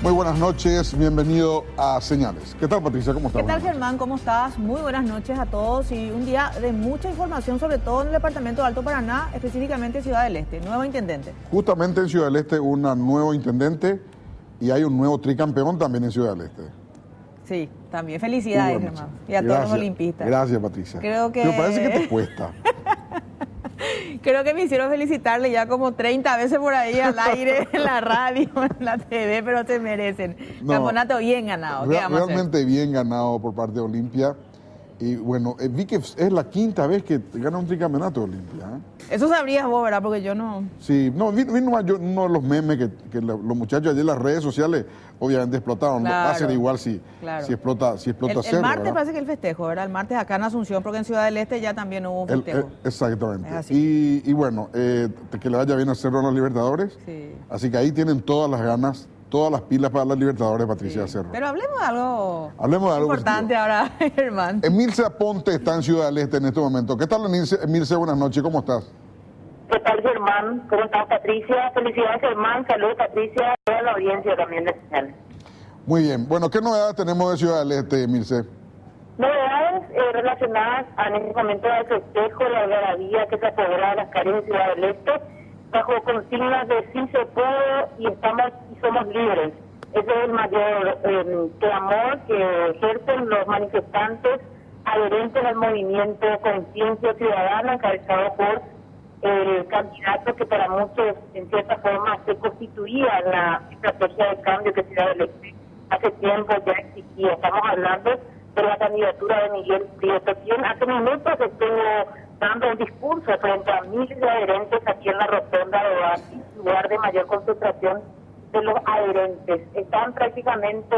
Muy buenas noches, bienvenido a Señales. ¿Qué tal, Patricia? ¿Cómo estás? ¿Qué tal, Germán? ¿Cómo estás? Muy buenas noches a todos y un día de mucha información, sobre todo en el departamento de Alto Paraná, específicamente Ciudad del Este, nuevo intendente. Justamente en Ciudad del Este, un nuevo intendente y hay un nuevo tricampeón también en Ciudad del Este. Sí, también felicidades, Germán, y a todos los olimpistas. Gracias, Patricia. Creo que... Pero parece que te cuesta. Creo que me hicieron felicitarle ya como 30 veces por ahí al aire, en la radio, en la TV, pero se merecen. No, campeonato bien ganado. Realmente bien ganado por parte de Olimpia. Y bueno, vi que es la quinta vez que gana un tricampeonato de Olimpia. Eso sabrías vos, ¿verdad? Porque yo no... Sí, no, vi uno de los memes que los muchachos allí en las redes sociales obviamente explotaron. Claro, Va a ser igual si explota el cerro, martes ¿verdad? parece que el festejo, ¿verdad? El martes acá en Asunción, porque en Ciudad del Este ya también hubo un festejo. Exactamente. Es así. Y bueno, que le vaya bien a Cerro en los Libertadores. Sí. Así que ahí tienen todas las ganas, todas las pilas para las Libertadores, Patricia Cerro. Pero hablemos de algo positivo. importante ahora, Germán. Emilce Aponte está en Ciudad del Este en este momento. ¿Qué tal, Emilce? Buenas noches, ¿cómo estás? ¿Qué tal, Germán? ¿Cómo estás, Patricia? Felicidades, Germán. Saludos, Patricia. Toda la audiencia también de Señales. Muy bien. Bueno, ¿qué novedades tenemos de Ciudad del Este, Emilce? Novedades relacionadas en este momento al festejo, la algarabía que se apodera de las calles de Ciudad del Este, bajo consignas de sí se puede y somos libres. Ese es el mayor clamor que ejercen los manifestantes adherentes al movimiento Conciencia Ciudadana, encabezado por el candidato que para muchos, en cierta forma, se constituía en la estrategia de cambio que Ciudad del Este hace tiempo ya existía. Estamos hablando de la candidatura de Miguel Prieto, quien hace minutos estuvo dando un discurso frente a miles de adherentes aquí en la rotonda de Oasis, lugar de mayor concentración de los adherentes. Están prácticamente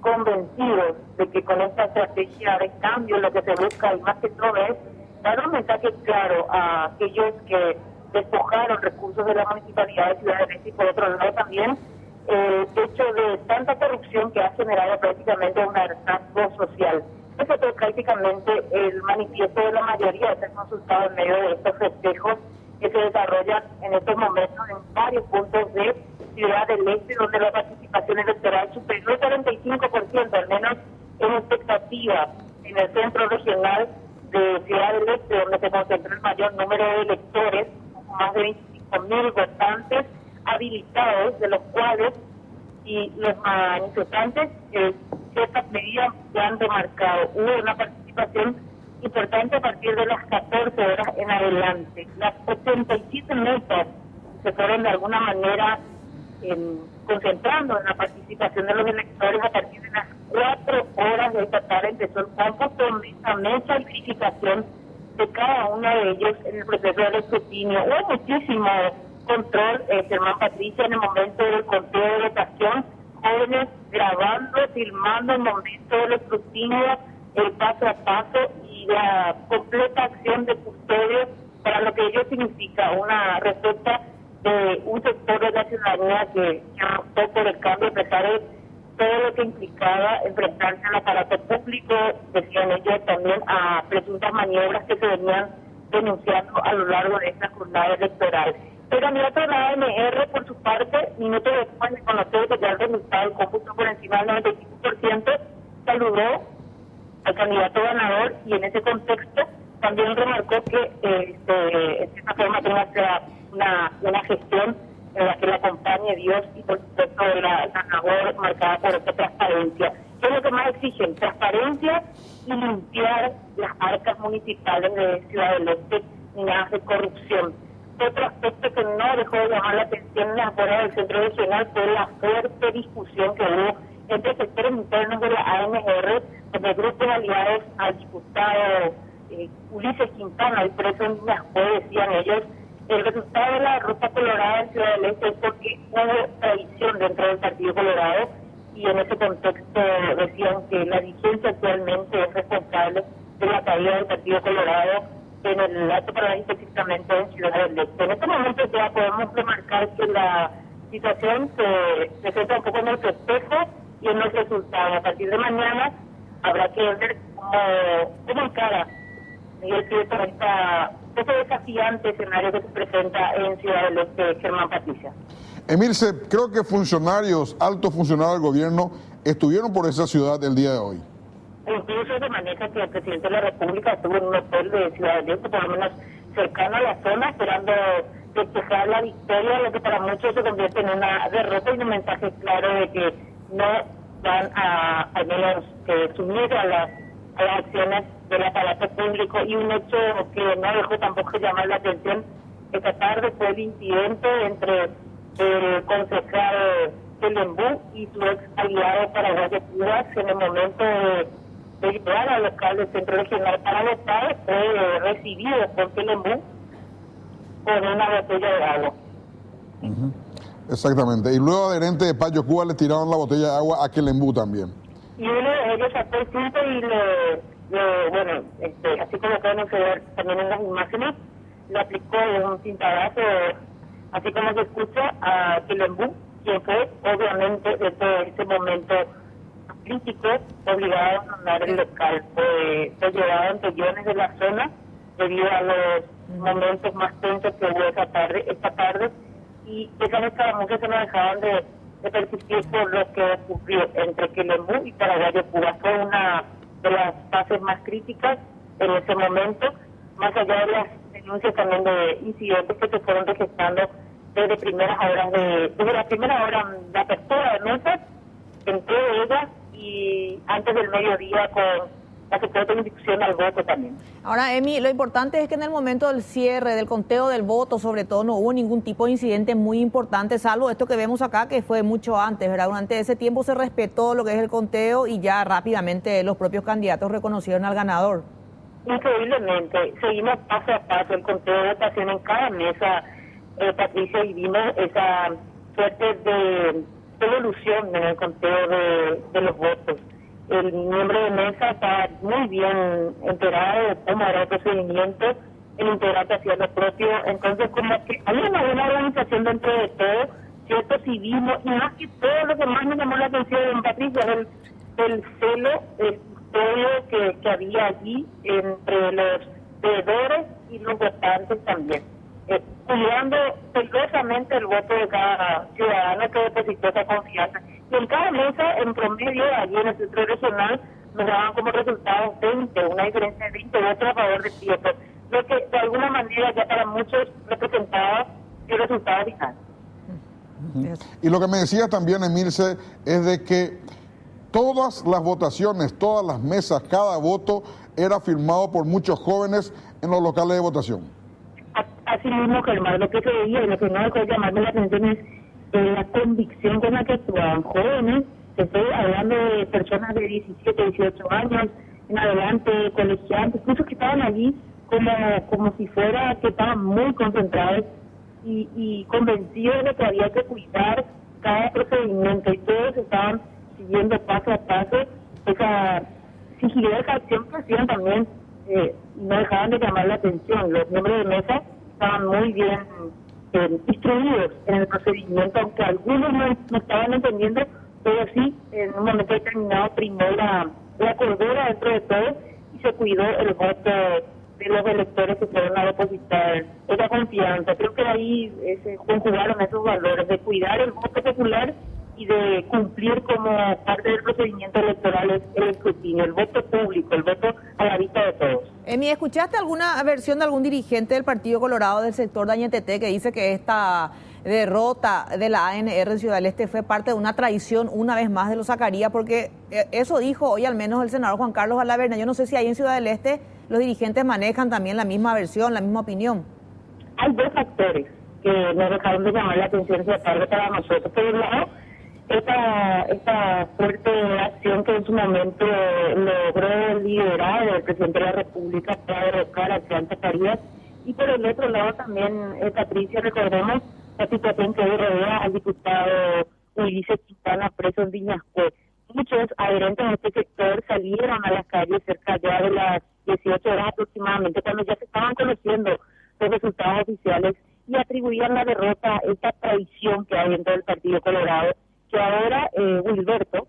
convencidos de que con esta estrategia de cambio lo que se busca, y más que todo, es dar un mensaje claro a aquellos que despojaron recursos de la Municipalidad de Ciudad del Este y, por otro lado, también el hecho de tanta corrupción que ha generado prácticamente un hartazgo social. Eso es prácticamente el manifiesto de la mayoría de ser consultado en medio de estos festejos que se desarrollan en estos momentos en varios puntos de Ciudad del Este, donde la participación electoral superó el 45%, al menos en expectativa, en el centro regional de Ciudad del Este, donde se concentra el mayor número de electores, más de 25.000 votantes habilitados, de los cuales y los manifestantes ciertas medidas se han demarcado. Hubo una participación importante a partir de las 14 horas en adelante. Las 87 metas se fueron de alguna manera concentrando en la participación de los electores a partir de las 4 horas de esta tarde. Empezó el cómputo con esa mesa de verificación de cada uno de ellos en el proceso del escrutinio. Hubo muchísimo control, Germán, Patricia, en el momento del conteo de votación, jóvenes grabando, filmando el momento del escrutinio, el paso a paso y la completa acción de custodio para lo que ello significa una respuesta de un sector de la ciudadanía que optó por el cambio a pesar de todo lo que implicaba enfrentarse al aparato público, decían ellos también a presuntas maniobras que se venían denunciando a lo largo de esta jornada electoral. El candidato de la ANR, por su parte, minutos después de conocer que ya el resultado del cómputo por encima del 95%, saludó al candidato ganador y en ese contexto también remarcó que en cierta forma tenga que ser una gestión en la que le acompañe Dios y por supuesto la labor marcada por esta transparencia. ¿Qué es lo que más exigen? Transparencia y limpiar las arcas municipales de Ciudad del Este y nada de corrupción. Otro aspecto que no dejó de llamar la atención en las afueras del centro regional fue la fuerte discusión que hubo entre sectores internos de la ANR, donde grupos aliados al diputado Ulises Quintana, el preso en Minascue, decían ellos, el resultado de la ruta colorada en Ciudad del Este es porque hubo traición dentro del Partido Colorado y en ese contexto decían que la dirigencia actualmente es responsable de la caída del Partido Colorado en el Alto Paraná, específicamente en Ciudad del Este. En este momento ya podemos remarcar que la situación se centra un poco en el festejo y en los resultados. A partir de mañana habrá que ver cómo encara Miguel Prieto ese desafiante escenario que se presenta en Ciudad del Este, Germán, Patricia. Emilce, creo que altos funcionarios del gobierno estuvieron por esa ciudad el día de hoy. Incluso se maneja que el presidente de la República estuvo en un hotel de Ciudad del Este, por lo menos cercano a la zona, esperando festejar la victoria, lo que para muchos se convierte en una derrota y un mensaje claro de que no van a, al menos, sumir a las acciones del aparato público. Y un hecho que no dejó tampoco llamar la atención esta tarde fue el incidente entre el concejal Telembú y su ex aliado paraguayo Cubas, en el momento de llegar al local del Centro Regional para votar, fue recibido por Telembú con una botella de agua. Exactamente. Y luego adherente de Payo Cuba le tiraron la botella de agua a Telembú también. Y uno de ellos sacó el cinto y bueno, así como pueden ver también en las imágenes, le aplicó un cintadazo, así como se escucha, a Telembú, quien fue obviamente desde ese momento crítico obligado a abandonar el local. Fue llevado ante guiones de la zona debido a los momentos más tensos que hubo esta tarde, y esas escaramuzas se no dejaban de persistir por lo que ocurrió entre Telembú y Paraguayo Cuba. Fue una de las fases más críticas en ese momento, más allá de las denuncias también de incidentes que se fueron registrando desde la primera hora de apertura de mesas, entre ellas y antes del mediodía con la supuesta institución al voto también. Ahora, Emi, lo importante es que en el momento del cierre, del conteo del voto, sobre todo, no hubo ningún tipo de incidente muy importante, salvo esto que vemos acá, que fue mucho antes, ¿verdad? Durante ese tiempo se respetó lo que es el conteo y ya rápidamente los propios candidatos reconocieron al ganador. Increíblemente, seguimos paso a paso el conteo de votación en cada mesa, Patricia, y vimos esa suerte de evolución en el conteo de los votos. El miembro de mesa está muy bien enterado de cómo era el procedimiento, el integrante hacía lo propio, entonces como que hay una buena organización dentro de todo, cierto civismo, y más que todo lo que más me llamó la atención, Patricia, el celo, el custodio que había allí entre los veedores y los votantes también, cuidando celosamente el voto de cada ciudadano que depositó esa confianza. Y en cada mesa, en promedio, allí en el centro regional, nos daban como resultado 20, una diferencia de 20 votos a favor de Prieto, lo que de alguna manera ya para muchos representaba el resultado final. Y lo que me decía también, Emilce, es de que todas las votaciones, todas las mesas, cada voto era firmado por muchos jóvenes en los locales de votación. Así mismo, Germán, lo que se veía y lo que no dejó de llamarme la atención es la convicción con la que actuaban jóvenes. Estoy hablando de personas de 17, 18 años en adelante, colegiantes, incluso que estaban allí como si fuera que estaban muy concentrados y convencidos de que había que cuidar cada procedimiento, y todos estaban siguiendo paso a paso esa sigilosa acción que hacían también, no dejaban de llamar la atención. Los miembros de mesa estaban muy bien instruidos en el procedimiento, aunque algunos no estaban entendiendo, pero sí, en un momento determinado primó la cordura dentro de todo y se cuidó el voto de los electores que fueron a depositar esa confianza. Creo que ahí se conjugaron esos valores de cuidar el voto popular y de cumplir como parte del procedimiento electoral el escrutinio, el voto público, el voto a la vista de todos. Emi, ¿escuchaste alguna versión de algún dirigente del Partido Colorado del sector de Añetete que dice que esta derrota de la ANR en Ciudad del Este fue parte de una traición una vez más de los Zacarías? Porque eso dijo hoy al menos el senador Juan Carlos Alaverna. Yo no sé si ahí en Ciudad del Este los dirigentes manejan también la misma versión, la misma opinión. Hay dos factores que nos dejaron de llamar la atención esta tarde para nosotros. Por un lado, esta fuerte acción que en su momento logró liderar el presidente de la República para derrocar a Juan Zacarías, y por el otro lado también, Patricia, recordemos la situación que hoy rodea al diputado Ulises Quintana preso en Viñascue. Muchos adherentes a este sector salieron a las calles cerca ya de las 18 horas aproximadamente, cuando ya se estaban conociendo los resultados oficiales, y atribuían la derrota a esta traición que hay dentro del Partido Colorado, que ahora Wilberto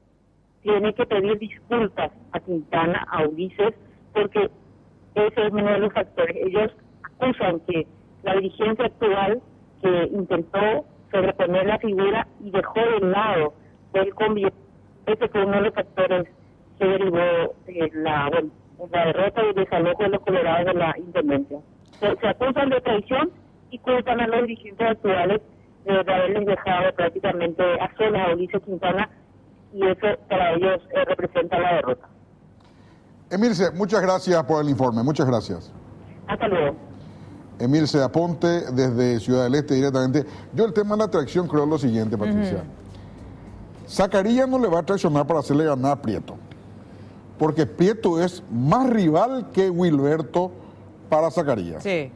tiene que pedir disculpas a Quintana, a Ulises, porque ese es uno de los factores. Ellos acusan que la dirigencia actual, que intentó sobreponer la figura y dejó de lado el convivio. Ese fue uno de los factores que derivó la derrota y el desalojo de los colorados de la intendencia. Se acusan de traición y culpan a los dirigentes actuales de haberles dejado prácticamente a solas a Ulises Quintana, y eso para ellos representa la derrota. Emilce, muchas gracias por el informe, muchas gracias. Hasta luego. Emilce Aponte, desde Ciudad del Este directamente. Yo el tema de la traición creo lo siguiente, Patricia. Zacarías no le va a traicionar para hacerle ganar a Prieto, porque Prieto es más rival que Wilberto para Zacarías. Sí.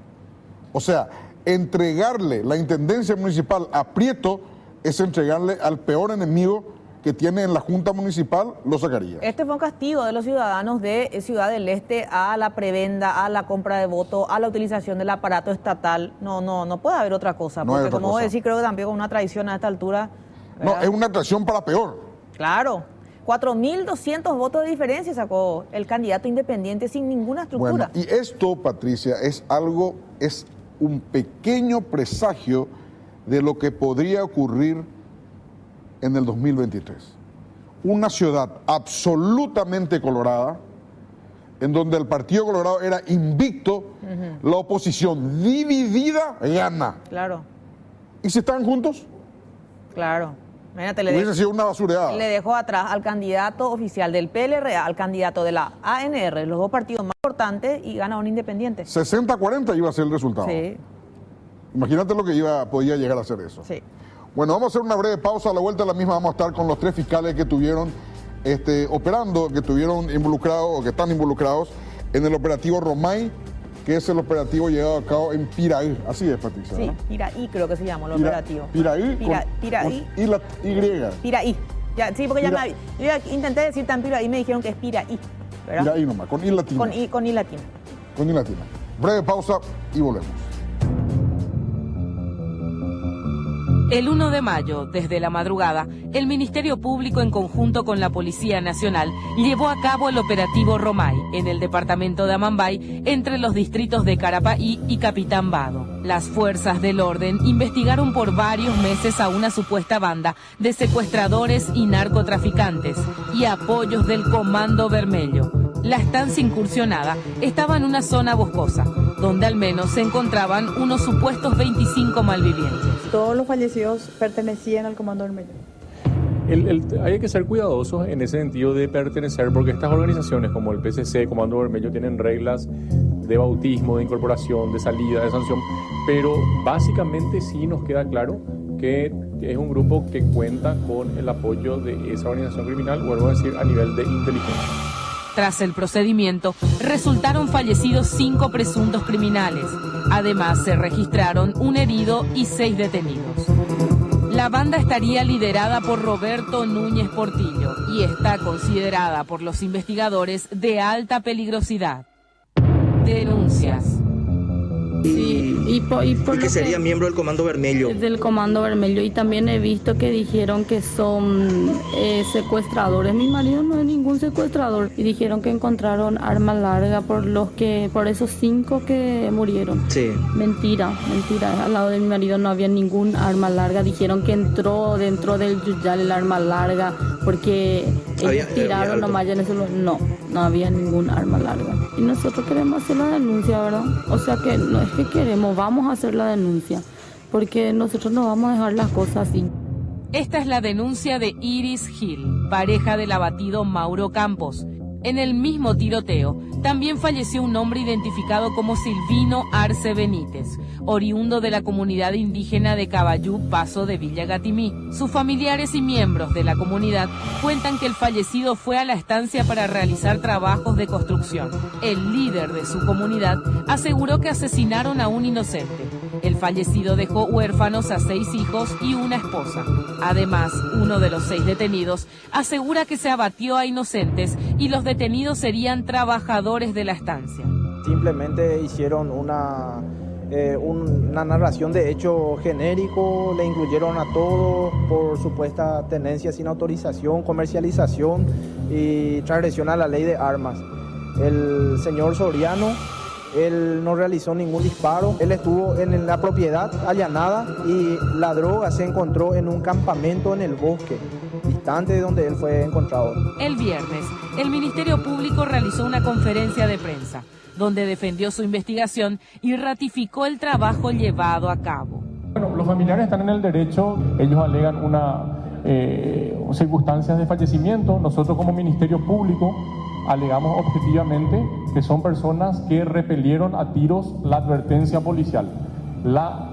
O sea, entregarle la intendencia municipal a Prieto es entregarle al peor enemigo que tiene en la Junta Municipal, los Zacarías. Este fue un castigo de los ciudadanos de Ciudad del Este a la prebenda, a la compra de votos, a la utilización del aparato estatal. No puede haber otra cosa, No porque hay otra como vos cosa. decís, creo que también con una traición a esta altura. No, ¿verdad? es una traición para peor. Claro. 4.200 votos de diferencia sacó el candidato independiente sin ninguna estructura. Bueno, y esto, Patricia, es un pequeño presagio de lo que podría ocurrir en el 2023. Una ciudad absolutamente colorada, en donde el Partido Colorado era invicto, la oposición dividida gana. Claro, ¿Y si están juntos? claro. Imagínate, Hubiese sido una basureada. le dejó atrás al candidato oficial del PLRA, al candidato de la ANR, los dos partidos más importantes, y gana un independiente. 60-40 iba a ser el resultado. Sí, Imagínate lo que podía llegar a ser eso. sí. Bueno, vamos a hacer una breve pausa. A la vuelta de la misma vamos a estar con los 3 fiscales que estuvieron operando, que estuvieron involucrados o que están involucrados en el operativo Romay, que es el operativo llevado a cabo en Piraí. Así es, Patricia. Sí, ¿no? Piraí creo que se llamó el operativo. Piraí. Piraí. Con Y. Piraí. Ya, sí, porque Pira- yo ya intenté decir tan Piraí y me dijeron que es Piraí, ¿verdad? Piraí nomás, con I latina. Con I latina. Con I latina. Breve pausa y volvemos. El 1 de mayo, desde la madrugada, el Ministerio Público en conjunto con la Policía Nacional llevó a cabo el operativo Romay en el departamento de Amambay entre los distritos de Carapaí y Capitán Vado. Las fuerzas del orden investigaron por varios meses a una supuesta banda de secuestradores y narcotraficantes y apoyos del Comando Vermelho. La estancia incursionada estaba en una zona boscosa, donde al menos se encontraban unos supuestos 25 malvivientes. Todos los fallecidos pertenecían al Comando Vermelho. Hay que ser cuidadosos en ese sentido de pertenecer, porque estas organizaciones como el PCC, Comando Vermelho, tienen reglas de bautismo, de incorporación, de salida, de sanción, pero básicamente sí nos queda claro que es un grupo que cuenta con el apoyo de esa organización criminal, vuelvo a decir, a nivel de inteligencia. Tras el procedimiento, resultaron fallecidos 5 presuntos criminales. Además, se registraron un herido y 6 detenidos. La banda estaría liderada por Roberto Núñez Portillo y está considerada por los investigadores de alta peligrosidad. Denuncias. Sí, y por Y lo que sería miembro del Comando Vermelho. del Comando Vermelho. Y también he visto que dijeron que son secuestradores. Mi marido no es ningún secuestrador. Y dijeron que encontraron arma larga por esos 5 que murieron. Sí. Mentira. Al lado de mi marido no había ningún arma larga. Dijeron que entró dentro del Yuyal el arma larga porque ellos tiraron algo. nomás ya en ese lugar. No había ningún arma larga. Y nosotros queremos hacer la denuncia, ¿verdad? O sea que no es que queremos, vamos a hacer la denuncia. Porque nosotros no vamos a dejar las cosas así. Esta es la denuncia de Iris Gil, pareja del abatido Mauro Campos. En el mismo tiroteo, también falleció un hombre identificado como Silvino Arce Benítez, oriundo de la comunidad indígena de Cabayú, Paso de Villa Gatimí. Sus familiares y miembros de la comunidad cuentan que el fallecido fue a la estancia para realizar trabajos de construcción. El líder de su comunidad aseguró que asesinaron a un inocente. El fallecido dejó huérfanos a 6 hijos y una esposa. Además, uno de los 6 detenidos asegura que se abatió a inocentes y los detenidos serían trabajadores de la estancia. Simplemente hicieron una narración de hecho genérico, le incluyeron a todos por supuesta tenencia sin autorización, comercialización y transgresión a la ley de armas. El señor Soriano Él no realizó ningún disparo, él estuvo en la propiedad allanada y la droga se encontró en un campamento en el bosque, distante de donde él fue encontrado. El viernes, el Ministerio Público realizó una conferencia de prensa, donde defendió su investigación y ratificó el trabajo llevado a cabo. Bueno, los familiares están en el derecho, ellos alegan circunstancias de fallecimiento. Nosotros como Ministerio Público alegamos objetivamente que son personas que repelieron a tiros la advertencia policial. La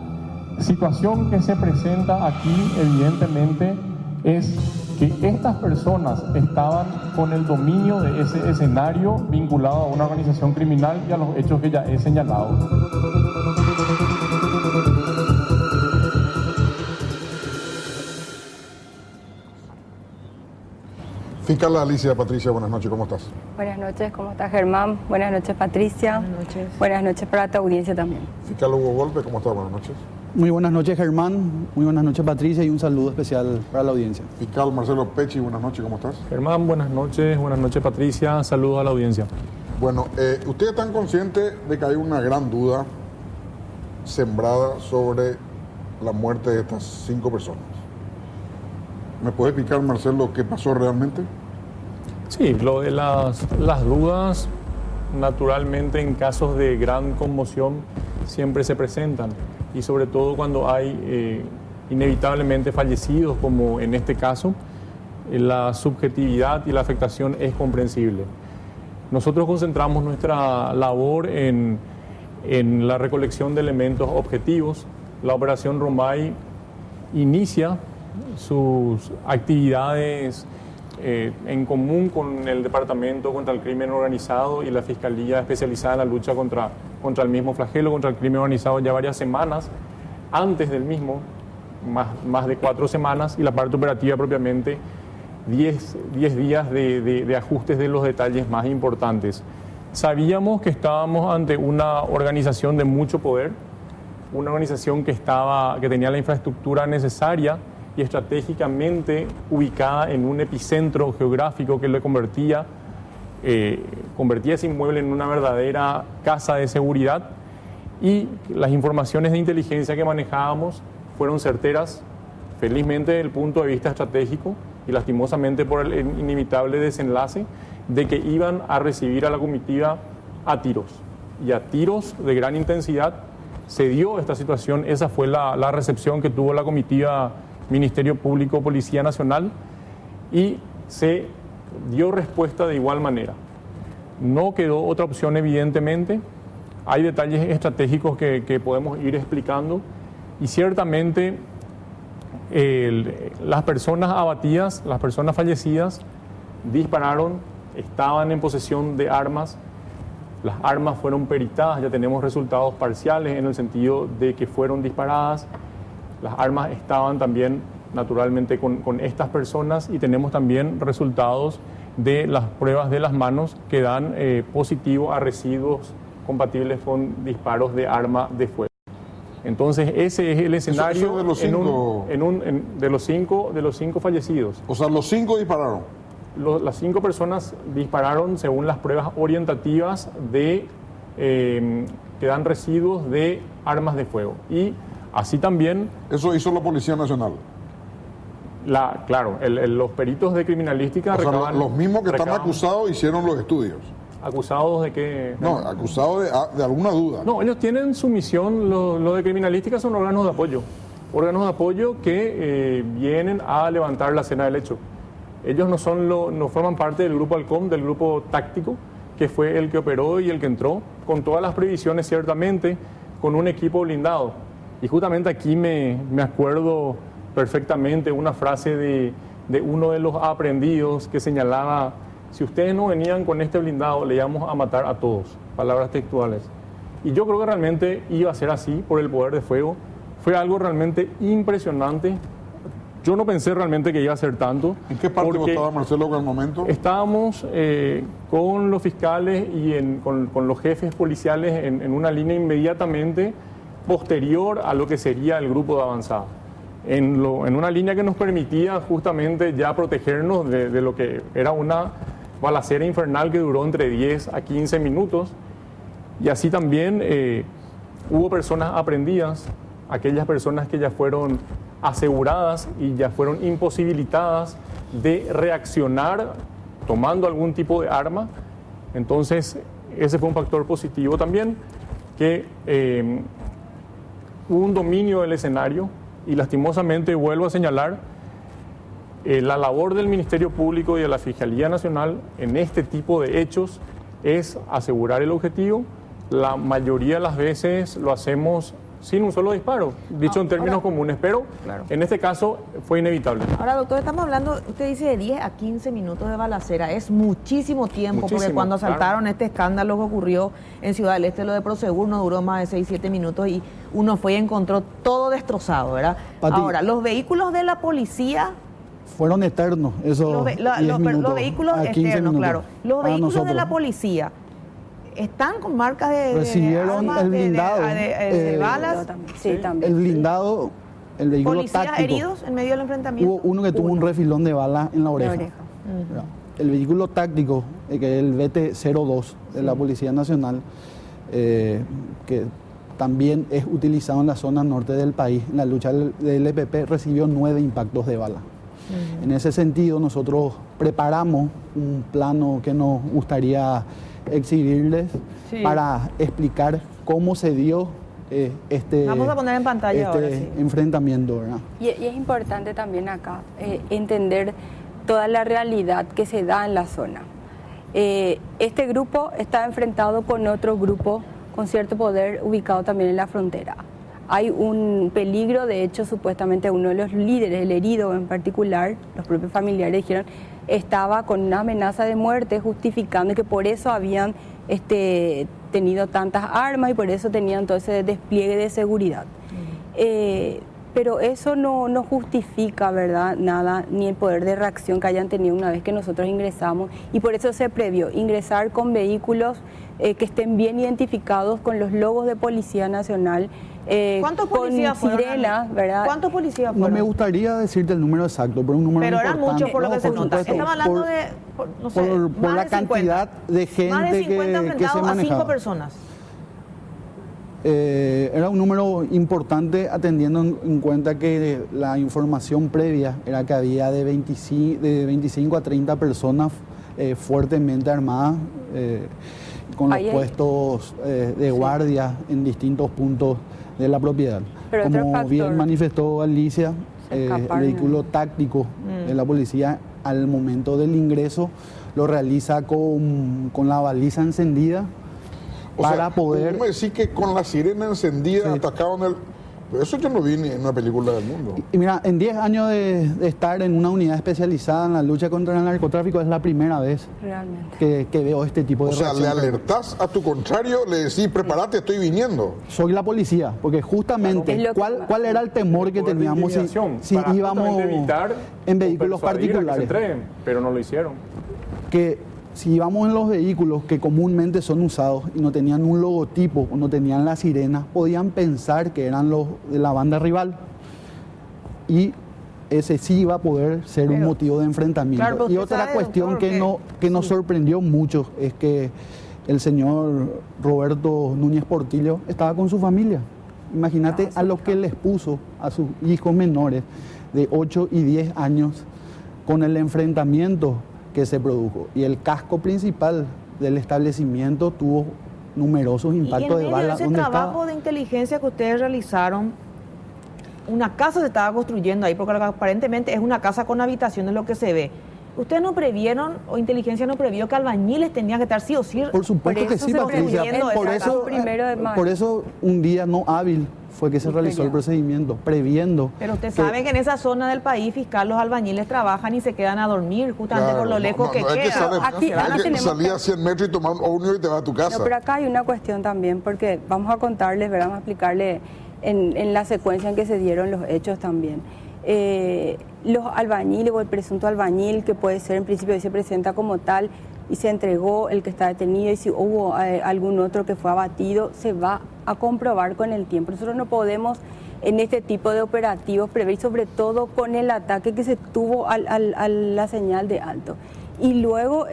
situación que se presenta aquí evidentemente es que estas personas estaban con el dominio de ese escenario vinculado a una organización criminal y a los hechos que ya he señalado. Fiscal Alicia, Patricia, buenas noches, ¿cómo estás? Buenas noches, ¿cómo estás, Germán? Buenas noches, Patricia. Buenas noches. Buenas noches para tu audiencia también. Fiscal Hugo Golpe, ¿cómo estás? Buenas noches. Muy buenas noches, Germán. Muy buenas noches, Patricia, y un saludo especial para la audiencia. Fiscal Marcelo Pecci, buenas noches, ¿cómo estás? Germán, buenas noches, Patricia, saludos a la audiencia. Bueno, ¿ustedes están conscientes de que hay una gran duda sembrada sobre la muerte de estas 5 personas? ¿Me puede explicar, Marcelo, qué pasó realmente? Sí, lo de las dudas, naturalmente en casos de gran conmoción siempre se presentan, y sobre todo cuando hay inevitablemente fallecidos, como en este caso, la subjetividad y la afectación es comprensible. Nosotros concentramos nuestra labor en la recolección de elementos objetivos. La operación Romay inicia sus actividades en común con el Departamento contra el Crimen Organizado y la Fiscalía especializada en la lucha contra el mismo flagelo, contra el crimen organizado, ya varias semanas antes del mismo, más de 4 semanas, y la parte operativa propiamente 10 días de ajustes de los detalles más importantes. Sabíamos que estábamos ante una organización de mucho poder, una organización que tenía la infraestructura necesaria y estratégicamente ubicada en un epicentro geográfico que le convertía ese inmueble en una verdadera casa de seguridad, y las informaciones de inteligencia que manejábamos fueron certeras, felizmente desde el punto de vista estratégico y lastimosamente por el inevitable desenlace de que iban a recibir a la comitiva a tiros, y a tiros de gran intensidad. Se dio esta situación, esa fue la recepción que tuvo la comitiva Ministerio Público, Policía Nacional, y se dio respuesta de igual manera. No quedó otra opción, evidentemente. Hay detalles estratégicos que podemos ir explicando, y ciertamente las personas abatidas, las personas fallecidas, dispararon, estaban en posesión de armas. Las armas fueron peritadas, ya tenemos resultados parciales en el sentido de que fueron disparadas. Las armas estaban también naturalmente con estas personas, y tenemos también resultados de las pruebas de las manos que dan positivo a residuos compatibles con disparos de arma de fuego. Entonces ese es el escenario de los cinco fallecidos. O sea, los 5 dispararon. Las 5 personas dispararon según las pruebas orientativas que dan residuos de armas de fuego. Y así también... Eso hizo la Policía Nacional. Claro, los peritos de criminalística... O sea, los mismos que están acusados hicieron los estudios. ¿Acusados de qué? No, acusados de alguna duda. No, ellos tienen su misión, lo de criminalística son órganos de apoyo. Órganos de apoyo que vienen a levantar la escena del hecho. Ellos no forman parte del grupo Halcón, del grupo táctico, que fue el que operó y el que entró, con todas las previsiones ciertamente, con un equipo blindado. Y justamente aquí me acuerdo perfectamente una frase de uno de los aprehendidos que señalaba: si ustedes no venían con este blindado, le íbamos a matar a todos. Palabras textuales. Y yo creo que realmente iba a ser así por el poder de fuego. Fue algo realmente impresionante. Yo no pensé realmente que iba a ser tanto. ¿En qué parte vos estabas, Marcelo, en el momento? Estábamos con los fiscales y con los jefes policiales en una línea inmediatamente posterior a lo que sería el grupo de avanzada. En una línea que nos permitía justamente ya protegernos de lo que era una balacera infernal que duró entre 10 a 15 minutos. Y así también hubo personas aprehendidas, aquellas personas que ya fueron aseguradas y ya fueron imposibilitadas de reaccionar tomando algún tipo de arma. Entonces, ese fue un factor positivo también, que hubo un dominio del escenario y lastimosamente vuelvo a señalar la labor del Ministerio Público y de la Fiscalía Nacional en este tipo de hechos es asegurar el objetivo. La mayoría de las veces lo hacemos sin un solo disparo, dicho en términos comunes, pero en este caso fue inevitable. Ahora, doctor, estamos hablando, usted dice de 10 a 15 minutos de balacera, es muchísimo tiempo, porque cuando asaltaron este escándalo que ocurrió en Ciudad del Este, lo de Prosegur no duró más de 6-7 minutos y uno fue y encontró todo destrozado, ¿verdad? Pati, ahora, los vehículos de la policía... Fueron eternos, esos 10 minutos, los vehículos a 15 externos, minutos, claro. Los vehículos nosotros. de la policía están con marcas de recibieron armas, el blindado, de balas. Sí, también. El blindado, el vehículo ¿Policías táctico. heridos en medio del enfrentamiento? Hubo uno que tuvo un refilón de bala en la oreja. El vehículo táctico, que es el BT-02 de la Policía Nacional, que también es utilizado en la zona norte del país, en la lucha del EPP, recibió 9 impactos de bala. En ese sentido, nosotros preparamos un plano que nos gustaría exhibirles para explicar cómo se dio Vamos a poner en pantalla ahora, enfrentamiento, ¿verdad? Y es importante también acá entender toda la realidad que se da en la zona. Este grupo está enfrentado con otro grupo con cierto poder ubicado también en la frontera. Hay un peligro, de hecho, supuestamente uno de los líderes, el herido en particular, los propios familiares dijeron, estaba con una amenaza de muerte, justificando que por eso habían tenido tantas armas y por eso tenían todo ese despliegue de seguridad. Pero eso no justifica, ¿verdad?, nada, ni el poder de reacción que hayan tenido una vez que nosotros ingresamos. Y por eso se previó ingresar con vehículos que estén bien identificados con los logos de Policía Nacional. ¿Cuántos policías con sirenas, ¿verdad? ¿Cuántos policías fueron? No me gustaría decirte el número exacto, pero un número pero importante. eran muchos por lo que se nota. Estamos hablando de, no sé, por la cantidad de gente más de 50 que se manejaba. a 5 personas. Era un número importante atendiendo en cuenta que la información previa era que había de 25 a 30 personas fuertemente armadas con los puestos de guardia en distintos puntos de la propiedad. Pero como bien manifestó Alicia, el vehículo táctico de la policía al momento del ingreso lo realiza con la baliza encendida para poder... ¿Cómo me decís que con la sirena encendida atacaban el...? Eso yo no vi ni en una película del mundo. Y mira, en 10 años de estar en una unidad especializada en la lucha contra el narcotráfico, es la primera vez que veo este tipo de reacción. O sea, le alertás a tu contrario, le decís, prepárate, estoy viniendo. Soy la policía, porque justamente, ¿cuál era el temor que teníamos si íbamos en vehículos particulares? Pero no lo hicieron. Que si íbamos en los vehículos que comúnmente son usados y no tenían un logotipo o no tenían la sirena, podían pensar que eran los de la banda rival. Y ese sí iba a poder ser un motivo de enfrentamiento. Claro, y otra cuestión que nos sorprendió mucho es que el señor Roberto Núñez Portillo estaba con su familia. Imagínate a lo que les puso a sus hijos menores de 8 y 10 años con el enfrentamiento que se produjo. Y el casco principal del establecimiento tuvo numerosos impactos de bala. Y en medio de ese trabajo de inteligencia que ustedes realizaron, una casa se estaba construyendo ahí, porque aparentemente es una casa con habitaciones lo que se ve. ¿Ustedes no previeron, o inteligencia no previó, que albañiles tenían que estar sí o sí? Por supuesto que sí, Patricia. Por eso un día no hábil fue que se realizó el procedimiento, previendo. Pero usted sabe que en esa zona del país fiscal los albañiles trabajan y se quedan a dormir justamente por lo lejos que queda. Aquí salía a 100 metros y tomar un ómnibus y te vas a tu casa. No, pero acá hay una cuestión también, porque vamos a contarles, ¿verdad? Vamos a explicarle en la secuencia en que se dieron los hechos también. Los albañiles o el presunto albañil, que puede ser en principio se presenta como tal y se entregó el que está detenido, y si hubo algún otro que fue abatido, se va a comprobar con el tiempo. Nosotros no podemos en este tipo de operativos prever, sobre todo con el ataque que se tuvo a la señal de alto. Y luego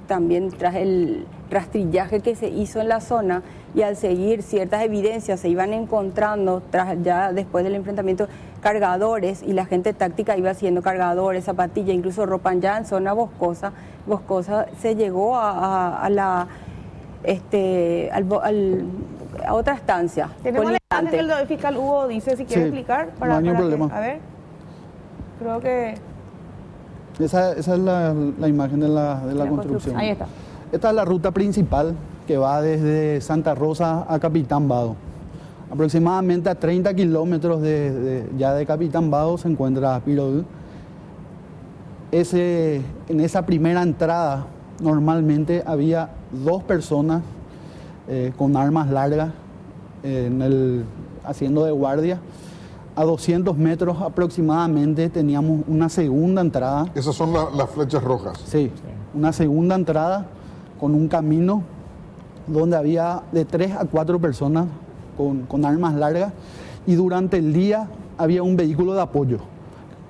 también tras el rastrillaje que se hizo en la zona y al seguir ciertas evidencias se iban encontrando ya después del enfrentamiento cargadores y la gente táctica iba haciendo cargadores, zapatillas, incluso ropa ya en zona boscosa se llegó a otra estancia. Tenemos la imagen que el fiscal Hugo dice, si quiere explicar. No hay ningún problema. A ver, creo que... Esa es la imagen de la construcción. Ahí está. Esta es la ruta principal que va desde Santa Rosa a Capitán Vado. Aproximadamente a 30 kilómetros ya de Capitán Vado se encuentra Pirodú. En esa primera entrada normalmente había 2 personas con armas largas haciendo de guardia. A 200 metros aproximadamente teníamos una segunda entrada. Esas son las flechas rojas. Sí, una segunda entrada con un camino donde había de 3 a 4 personas con armas largas, y durante el día había un vehículo de apoyo,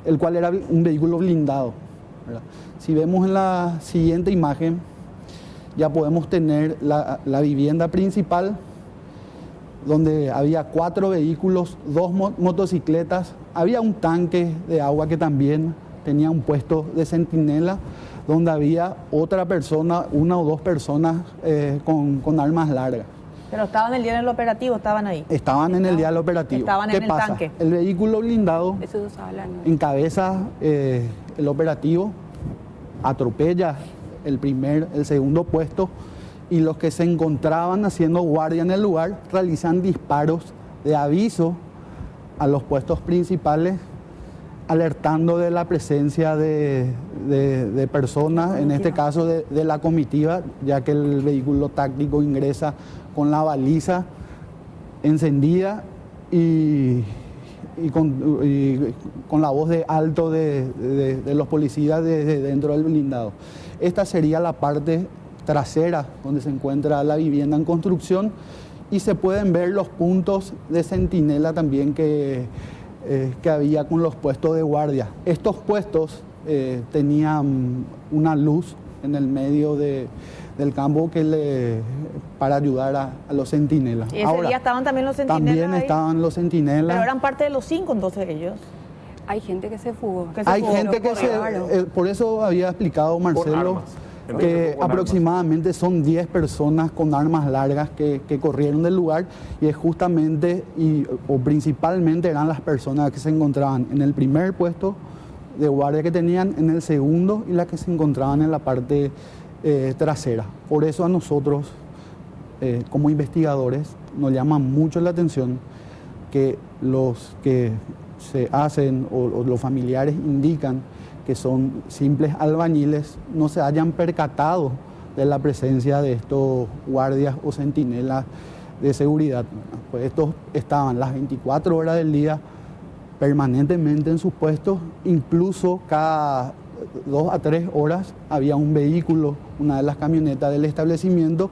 el cual era un vehículo blindado, ¿verdad? Si vemos en la siguiente imagen, ya podemos tener la vivienda principal, donde había 4 vehículos, 2 motocicletas, había un tanque de agua que también tenía un puesto de centinela, donde había otra persona, 1 o 2 personas con armas largas. Pero estaban el día del operativo, estaban ahí. Estaban en el día del operativo. Estaban en el tanque. El vehículo blindado encabeza el operativo, atropella el segundo puesto, y los que se encontraban haciendo guardia en el lugar realizan disparos de aviso a los puestos principales, alertando de la presencia de personas, en este caso de la comitiva, ya que el vehículo táctico ingresa con la baliza encendida y con la voz de alto de los policías desde dentro del blindado. Esta sería la parte trasera donde se encuentra la vivienda en construcción, y se pueden ver los puntos de centinela también que había con los puestos de guardia. Estos puestos tenían una luz en el medio del campo para ayudar a los centinelas. ¿Y ese día estaban también los centinelas? También ahí estaban los centinelas. Pero eran parte de los 5 entonces ellos. Hay gente que se fugó. Por eso había explicado Marcelo que aproximadamente son 10 personas con armas largas que corrieron del lugar, y es justamente o principalmente eran las personas que se encontraban en el primer puesto de guardia que tenían, en el segundo, y las que se encontraban en la parte trasera. Por eso a nosotros, como investigadores, nos llama mucho la atención que los que se hacen o los familiares indican que son simples albañiles, no se hayan percatado de la presencia de estos guardias o centinelas de seguridad. Pues estos estaban las 24 horas del día permanentemente en sus puestos, incluso cada 2 a 3 horas había un vehículo, una de las camionetas del establecimiento,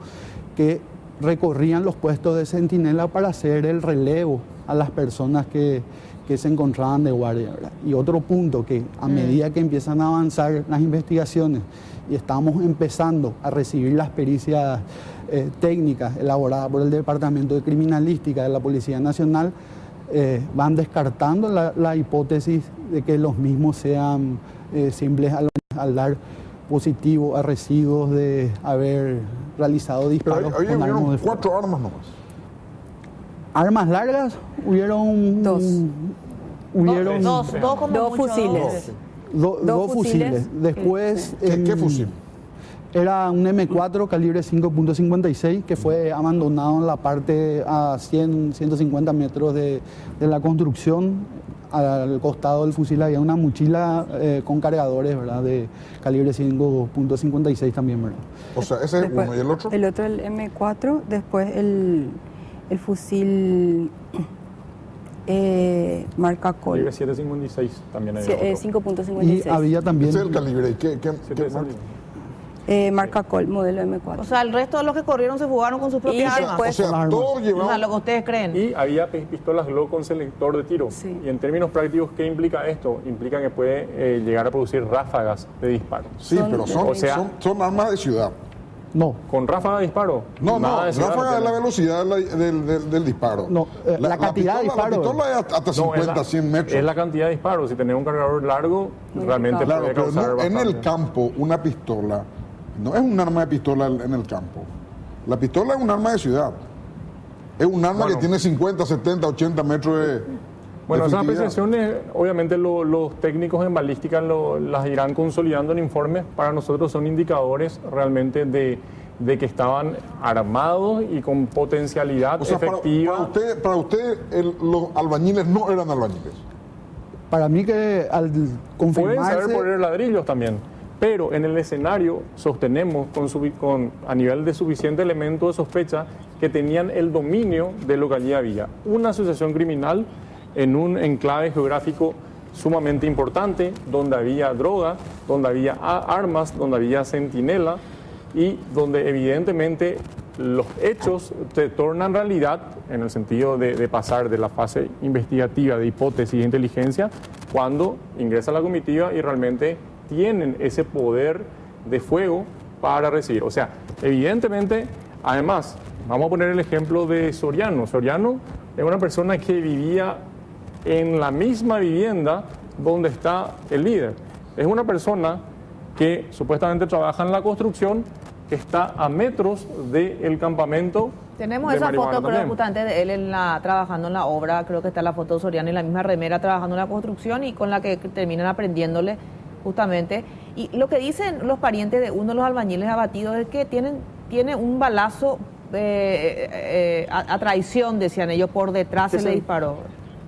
que recorrían los puestos de centinela para hacer el relevo a las personas que se encontraban de guardia, ¿verdad? Y otro punto, que a medida que empiezan a avanzar las investigaciones y estamos empezando a recibir las pericias técnicas elaboradas por el Departamento de Criminalística de la Policía Nacional, van descartando la hipótesis de que los mismos sean simples al dar positivo a residuos de haber realizado disparos. Pero ahí hubieron 4 armas nomás. Armas largas, hubieron dos fusiles. Dos fusiles. Después... ¿Qué fusil? Era un M4 calibre 5.56 que fue abandonado en la parte a 150 metros de la construcción. Al costado del fusil había una mochila con cargadores, ¿verdad? De calibre 5.56 también, ¿verdad? O sea, ese es uno. ¿Y el otro? El otro, el M4, después el fusil marca Col. Calibre 7.56 también hay. 5.56. Y había también... Ese es el calibre. ¿Qué marca? marca Colt, modelo M4. O sea, el resto de los que corrieron se fugaron con sus propias armas. O sea, todos O llevaban... sea, lo que ustedes creen. Y había pistolas Glock con selector de tiro. Sí. Y en términos prácticos, ¿qué implica esto? Implica que puede llegar a producir ráfagas de disparo. Sí, pero son armas de ciudad. No. ¿Con ráfaga de disparo? No, Nada de ciudad ráfaga no es la tiene. velocidad del disparo. No, la cantidad de disparo. La pistola es hasta 50, 100 metros. Es la cantidad de disparos. Si tenés un cargador largo, realmente Claro, puede pero causar no, en bastante. el campo, una pistola no es un arma de pistola en el campo. La pistola es un arma de ciudad. Es un arma que tiene 50, 70, 80 metros de... Bueno, esas efectividad. apreciaciones, obviamente los técnicos en balística las irán consolidando en informes. Para nosotros son indicadores realmente de que estaban armados y con potencialidad O sea, efectiva. para usted los albañiles no eran albañiles. Para mí que al Pueden confirmarse... saber poner ladrillos también, pero en el escenario sostenemos a nivel de suficiente elemento de sospecha que tenían el dominio de lo que allí había. Una asociación criminal en un enclave geográfico sumamente importante, donde había droga, donde había armas, donde había centinela y donde evidentemente los hechos se tornan realidad en el sentido de pasar de la fase investigativa de hipótesis de inteligencia cuando ingresa la comitiva y realmente tienen ese poder de fuego para recibir. O sea, evidentemente, además, vamos a poner el ejemplo de Soriano. Soriano es una persona que vivía en la misma vivienda donde está el líder. Es una persona que supuestamente trabaja en la construcción, que está a metros del campamento. Tenemos de esa marihuana foto, creo, también. justamente de él trabajando en la obra. Creo que está la foto de Soriano en la misma remera trabajando en la construcción y con la que terminan aprendiéndole justamente. Y lo que dicen los parientes de uno de los albañiles abatidos es que tiene un balazo a traición, decían ellos, por detrás se le disparó,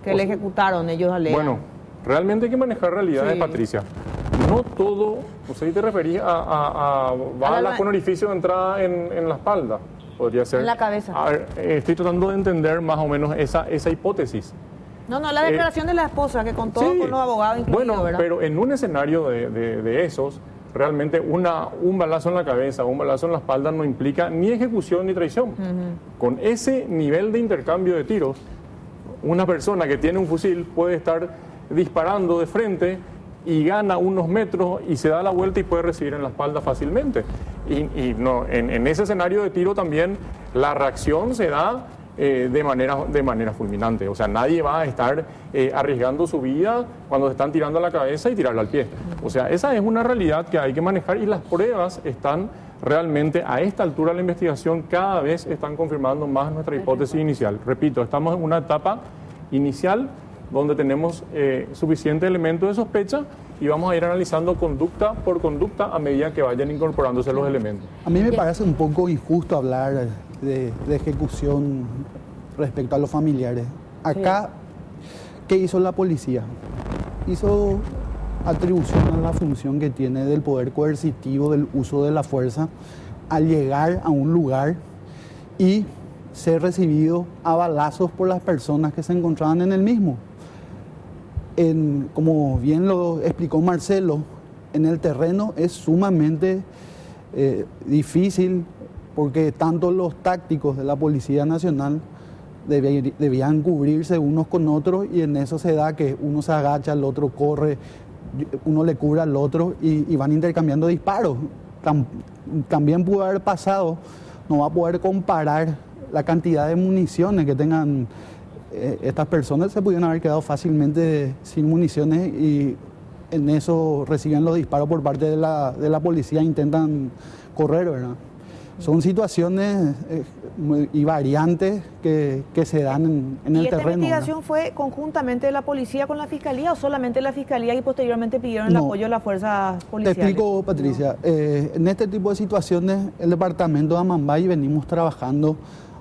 que le ejecutaron, ellos alegan. Bueno, realmente hay que manejar realidades, Sí. Patricia. No todo, no sé si te referís a balas con orificio de entrada en la espalda. Podría ser. En la cabeza. A ver, estoy tratando de entender más o menos esa hipótesis. No, la declaración de la esposa que contó Sí. con los abogados incluidos, Bueno, ¿verdad? pero en un escenario de esos, realmente un balazo en la cabeza, un balazo en la espalda no implica ni ejecución ni traición. Con ese nivel de intercambio de tiros, una persona que tiene un fusil puede estar disparando de frente y gana unos metros y se da la vuelta y puede recibir en la espalda fácilmente. Y no, en ese escenario de tiro también la reacción se da de manera fulminante. O sea, nadie va a estar arriesgando su vida cuando se están tirando a la cabeza y tirarla al pie. O sea, esa es una realidad que hay que manejar y las pruebas están realmente a esta altura de la investigación cada vez están confirmando más nuestra hipótesis inicial. Repito, estamos en una etapa inicial donde tenemos suficiente elemento de sospecha y vamos a ir analizando conducta por conducta a medida que vayan incorporándose los elementos. A mí me parece un poco injusto hablar de ejecución respecto a los familiares. Acá, ¿qué hizo la policía? Hizo atribución a la función que tiene del poder coercitivo, del uso de la fuerza, al llegar a un lugar y ser recibido a balazos por las personas que se encontraban en el mismo. Como bien lo explicó Marcelo, en el terreno es sumamente difícil porque tanto los tácticos de la Policía Nacional debían cubrirse unos con otros y en eso se da que uno se agacha, el otro corre, uno le cubre al otro y van intercambiando disparos. También pudo haber pasado, no va a poder comparar la cantidad de municiones que tengan estas personas, se pudieron haber quedado fácilmente sin municiones y en eso reciben los disparos por parte de la policía, intentan correr, ¿verdad? Son situaciones y variantes que se dan en el terreno. ¿Y esta investigación fue conjuntamente de la policía con la fiscalía o solamente la fiscalía y posteriormente pidieron el apoyo de las fuerzas policiales? Te explico, Patricia. En este tipo de situaciones, el departamento de Amambay venimos trabajando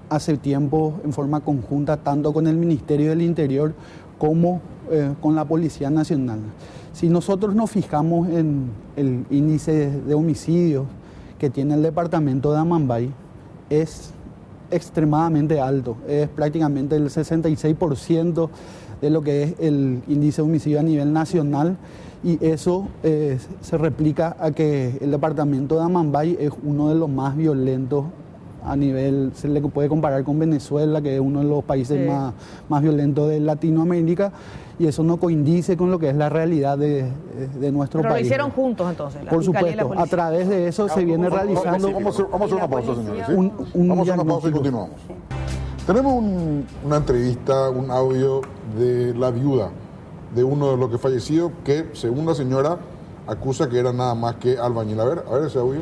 hace tiempo en forma conjunta, tanto con el Ministerio del Interior como con la Policía Nacional. Si nosotros nos fijamos en el índice de homicidios que tiene el departamento de Amambay, es extremadamente alto, es prácticamente el 66% de lo que es el índice de homicidio a nivel nacional Y eso se replica a que el departamento de Amambay es uno de los más violentos a nivel, se le puede comparar con Venezuela, que es uno de los países más violentos de Latinoamérica, y eso no coincide con lo que es la realidad de nuestro país. Pero lo hicieron juntos entonces, la Por Fiscalía y la supuesto, a Policía. través de eso se viene realizando... Vamos a hacer una pausa, señores. ¿sí? un Vamos a hacer una pausa y diagnóstico. continuamos. Tenemos una entrevista, un audio de la viuda de uno de los que falleció, que según la señora acusa que era nada más que albañil. A ver ese audio.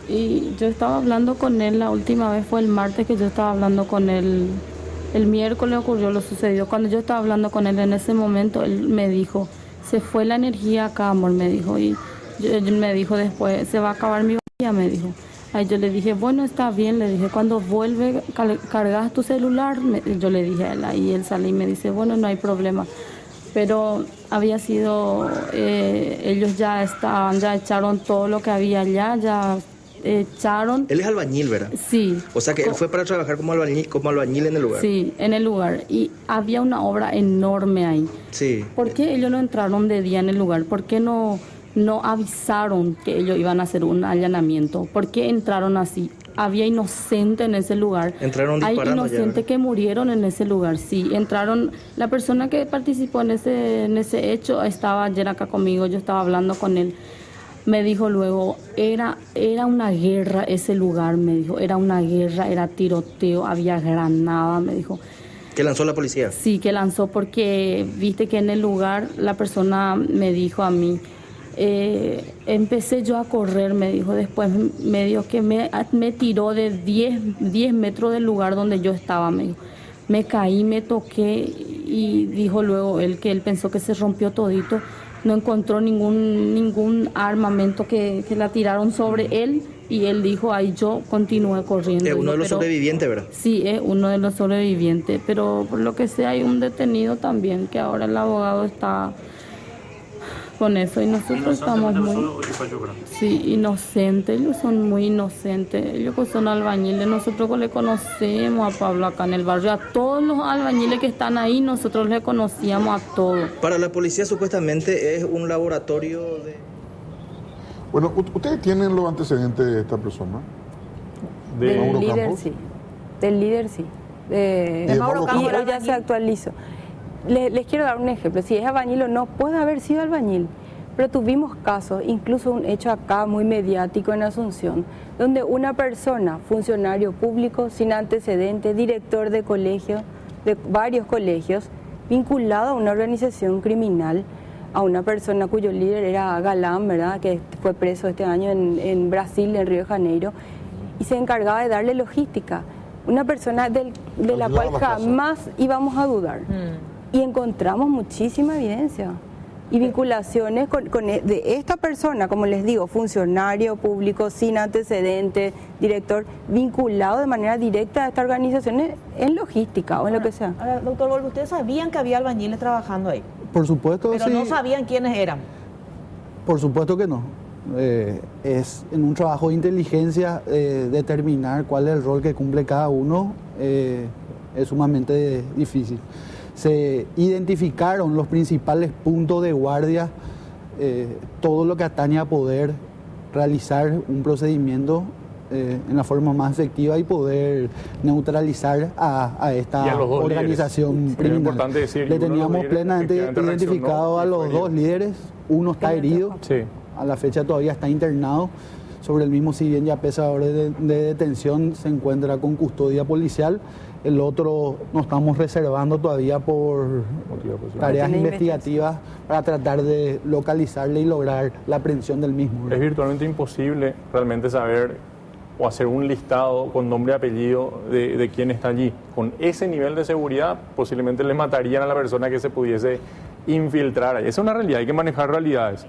Y yo estaba hablando con él, la última vez fue el martes que yo estaba hablando con él. El miércoles ocurrió lo sucedido. Cuando yo estaba hablando con él en ese momento, él me dijo, se fue la energía acá, amor, me dijo. Y él me dijo después, se va a acabar mi batería, me dijo. Ahí yo le dije, bueno, está bien, le dije, cuando vuelve, cargas tu celular, yo le dije a él, ahí él sale y me dice, bueno, no hay problema. Pero había sido, ellos ya echaron todo lo que había allá, ya echaron. Él es albañil, ¿verdad? Sí. O sea que él fue para trabajar como albañil en el lugar. Sí, en el lugar. Y había una obra enorme ahí. Sí. ¿Por qué ellos no entraron de día en el lugar? ¿Por qué no avisaron que ellos iban a hacer un allanamiento? ¿Por qué entraron así? Había inocentes en ese lugar. Entraron disparando. Hay inocentes que murieron en ese lugar, sí. Entraron, la persona que participó en ese hecho estaba ayer acá conmigo, yo estaba hablando con él. Me dijo luego, era una guerra ese lugar, me dijo, era una guerra, era tiroteo, había granada, me dijo. ¿Que lanzó la policía? Sí, que lanzó porque viste que en el lugar la persona me dijo a mí, empecé yo a correr, me dijo, después me dijo que me tiró de 10 metros del lugar donde yo estaba, me dijo. Me caí, me toqué y dijo luego él que él pensó que se rompió todito. No encontró ningún armamento que la tiraron sobre él y él dijo, ahí yo continué corriendo. Es uno de los sobrevivientes, ¿verdad? Sí, es uno de los sobrevivientes, pero por lo que sea hay un detenido también, que ahora el abogado está con eso y nosotros estamos muy... Sí, inocentes, ellos son muy inocentes, ellos que son albañiles, nosotros que le conocemos a Pablo acá en el barrio, a todos los albañiles que están ahí, nosotros le conocíamos a todos. Para la policía supuestamente es un laboratorio de... Bueno, ¿ustedes tienen los antecedentes de esta persona? Del Mauro líder Campos. sí, del líder sí. de Mauro Mauro Campos Y era hoy ya albañil. se actualizó. Les quiero dar un ejemplo. Si es albañil o no, puede haber sido albañil. Pero tuvimos casos, incluso un hecho acá muy mediático en Asunción, donde una persona, funcionario público, sin antecedentes, director de colegio, de varios colegios, vinculado a una organización criminal, a una persona cuyo líder era Galán, ¿verdad?, que fue preso este año en Brasil, en Río de Janeiro, y se encargaba de darle logística. Una persona de la cual jamás íbamos a dudar. Y encontramos muchísima evidencia y vinculaciones de esta persona, como les digo, funcionario público sin antecedentes, director, vinculado de manera directa a estas organizaciones en logística o en lo que sea. Ahora, doctor Volpe, ¿ustedes sabían que había albañiles trabajando ahí? Por supuesto, Pero sí. no sabían quiénes eran. Por supuesto que no. Es en un trabajo de inteligencia determinar cuál es el rol que cumple cada uno, es sumamente difícil. Se identificaron los principales puntos de guardia, todo lo que atañe a poder realizar un procedimiento en la forma más efectiva y poder neutralizar a esta Y a los dos organización líderes. criminal. Es importante decir, Le uno de los teníamos líderes plenamente efectivamente identificado a reaccionó y los fue dos herido. líderes, uno está herido, Sí. a la fecha todavía está internado. Sobre el mismo, si bien ya pesa orden de detención, se encuentra con custodia policial. El otro nos estamos reservando todavía por tareas Tiene investigativas para tratar de localizarle y lograr la aprehensión del mismo. Es virtualmente imposible realmente saber o hacer un listado con nombre y apellido de quién está allí. Con ese nivel de seguridad posiblemente le matarían a la persona que se pudiese infiltrar ahí. Esa es una realidad, hay que manejar realidades.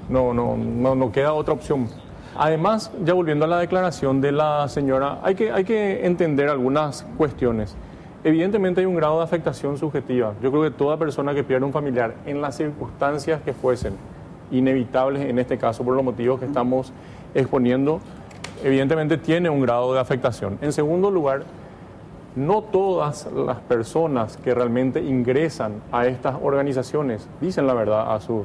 No queda otra opción. Además, ya volviendo a la declaración de la señora, hay que entender algunas cuestiones. Evidentemente hay un grado de afectación subjetiva. Yo creo que toda persona que pierde un familiar, en las circunstancias que fuesen, inevitables en este caso por los motivos que estamos exponiendo, evidentemente tiene un grado de afectación. En segundo lugar, no todas las personas que realmente ingresan a estas organizaciones dicen la verdad a sus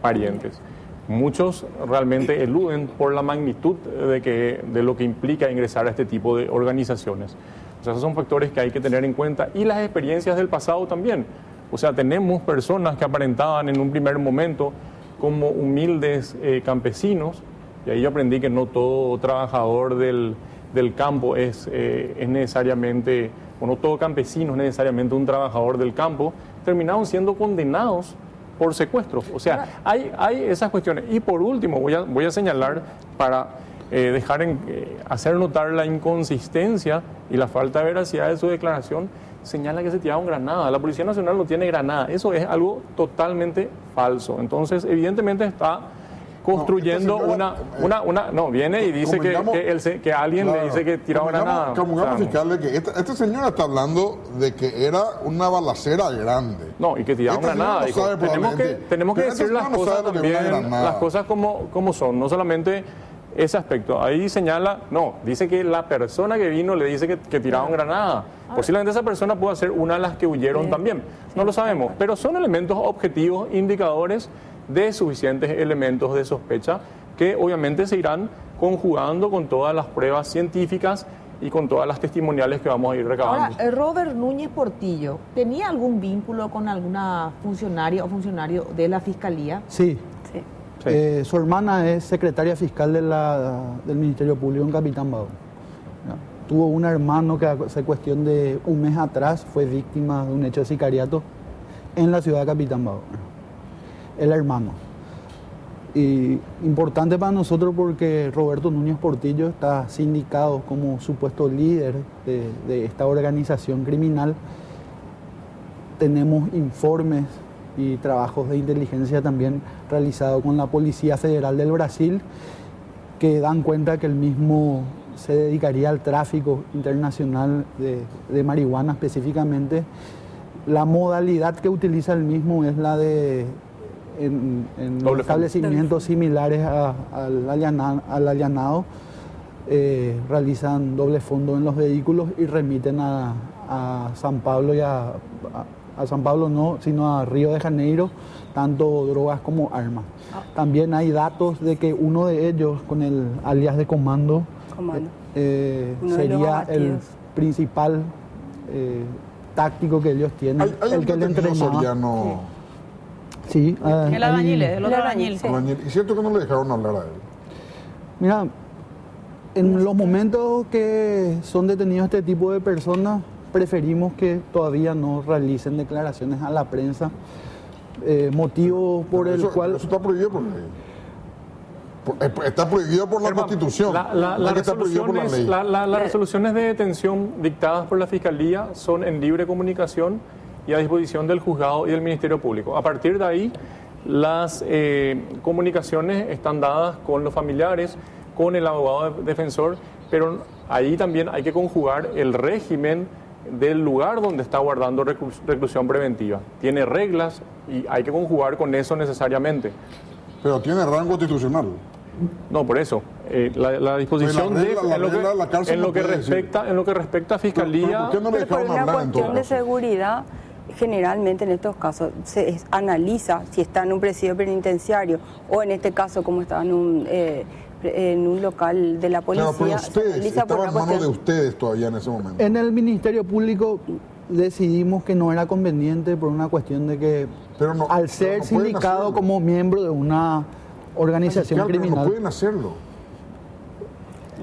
parientes. Muchos realmente eluden por la magnitud de lo que implica ingresar a este tipo de organizaciones. O sea, esos son factores que hay que tener en cuenta, y las experiencias del pasado también. O sea, tenemos personas que aparentaban en un primer momento como humildes campesinos, y ahí yo aprendí que no todo trabajador del campo es necesariamente, o no todo campesino es necesariamente un trabajador del campo, terminaron siendo condenados por secuestros. O sea, hay esas cuestiones. Y por último, voy a señalar para hacer notar la inconsistencia y la falta de veracidad de su declaración. Señala que se tiraron granadas. La Policía Nacional no tiene granadas. Eso es algo totalmente falso. Entonces, evidentemente está construyendo viene y dice que alguien le dice que tiraron granadas. Camugamos fiscal que este señor está hablando de que era una balacera grande. No, y que tiraron granadas. Tenemos que decir las cosas también, las cosas como son, no solamente ese aspecto. Ahí señala, dice que la persona que vino le dice que tiraron granada. Posiblemente esa persona pueda ser una de las que huyeron también. No lo sabemos, pero son elementos objetivos, indicadores de suficientes elementos de sospecha que obviamente se irán conjugando con todas las pruebas científicas y con todas las testimoniales que vamos a ir recabando. Ahora, Robert Núñez Portillo, ¿tenía algún vínculo con alguna funcionaria o funcionario de la Fiscalía? Sí. Su hermana es secretaria fiscal del Ministerio Público en Capitán Baur. Tuvo un hermano que hace cuestión de un mes atrás fue víctima de un hecho de sicariato en la ciudad de Capitán Baur. El hermano. Y importante para nosotros porque Roberto Núñez Portillo está sindicado como supuesto líder de esta organización criminal. Tenemos informes y trabajos de inteligencia también realizados con la Policía Federal del Brasil que dan cuenta que el mismo se dedicaría al tráfico internacional de marihuana específicamente. La modalidad que utiliza el mismo es la de en los establecimientos similares al allanado, realizan doble fondo en los vehículos y remiten a San Pablo y a San Pablo no, sino a Río de Janeiro, tanto drogas como armas. También hay datos de que uno de ellos, con el alias de Comando. Sería el principal táctico que ellos tienen, el que le entrenaba. Sí, el albañil, el otro albañil. ¿Y cierto que no le dejaron hablar a él? Mira, en los momentos que son detenidos este tipo de personas, preferimos que todavía no realicen declaraciones a la prensa, motivo por el cual... Eso está prohibido por ley. Está prohibido por la Constitución. Las resoluciones de detención dictadas por la Fiscalía son en libre comunicación y a disposición del juzgado y del Ministerio Público. A partir de ahí, las comunicaciones están dadas con los familiares, con el abogado defensor, pero ahí también hay que conjugar el régimen del lugar donde está guardando reclusión preventiva. Tiene reglas y hay que conjugar con eso necesariamente. Pero tiene rango constitucional. No, por eso. La disposición en lo que respecta a Fiscalía... ¿Por qué no le dejaron hablar, por una cuestión de seguridad, generalmente en estos casos se analiza si está en un presidio penitenciario o en este caso como está en un local de la policía. Claro, pero ustedes, estaba en manos de ustedes todavía en ese momento. En el Ministerio Público decidimos que no era conveniente por una cuestión de que al ser sindicado como miembro de una organización criminal. Pero no pueden hacerlo.